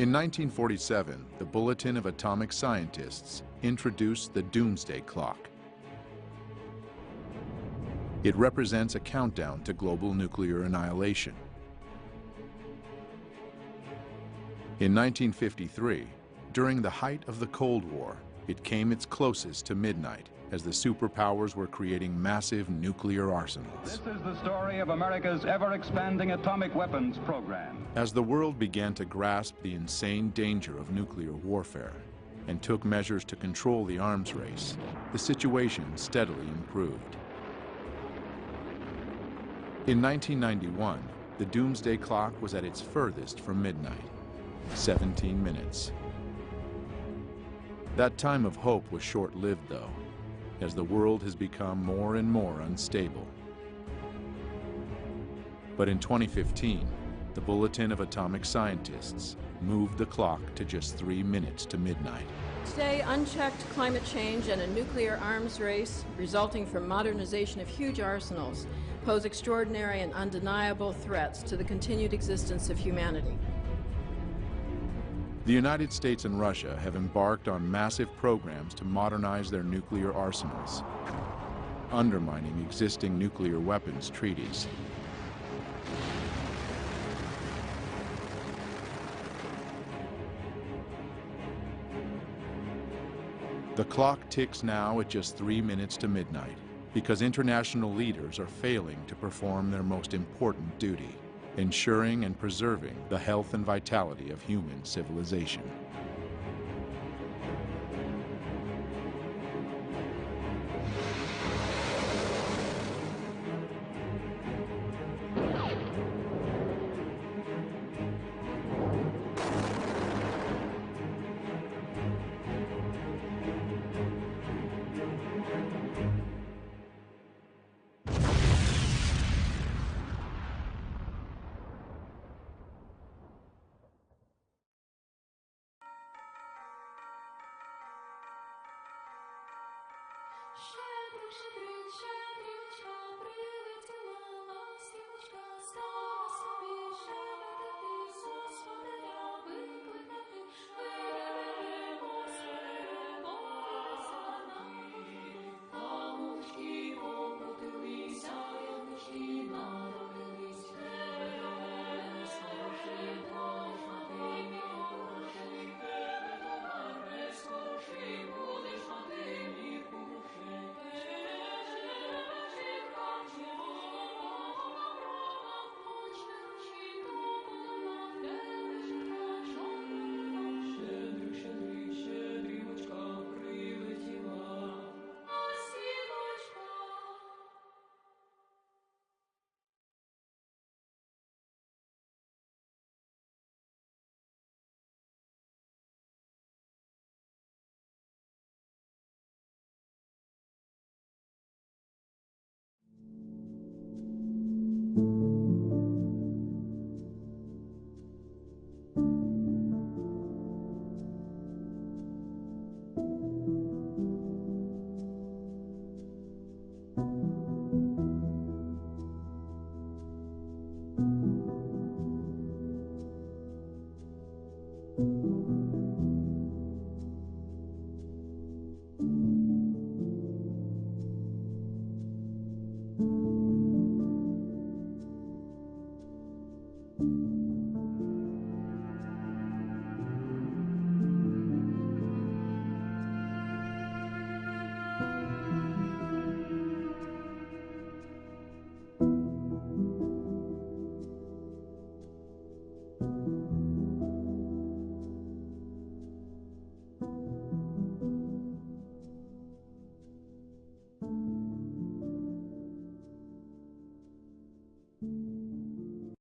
In 1947, the Bulletin of Atomic Scientists introduced the doomsday clock. It represents a countdown to global nuclear annihilation. In 1953, during the height of the Cold War, it came its closest to midnight as the superpowers were creating massive nuclear arsenals. This is the story of America's ever-expanding atomic weapons program. As the world began to grasp the insane danger of nuclear warfare and took measures to control the arms race, the situation steadily improved. In 1991, the doomsday clock was at its furthest from midnight, 17 minutes. That time of hope was short-lived, though, as the world has become more and more unstable. But in 2015, the Bulletin of Atomic Scientists moved the clock to just 3 minutes to midnight. Today, unchecked climate change and a nuclear arms race resulting from modernization of huge arsenals pose extraordinary and undeniable threats to the continued existence of humanity. The United States and Russia have embarked on massive programs to modernize their nuclear arsenals, undermining existing nuclear weapons treaties. The clock ticks now at just 3 minutes to midnight because international leaders are failing to perform their most important duty: ensuring and preserving the health and vitality of human civilization. Щедрик, щедрик, щедрівочка, прилетіла ластівочка,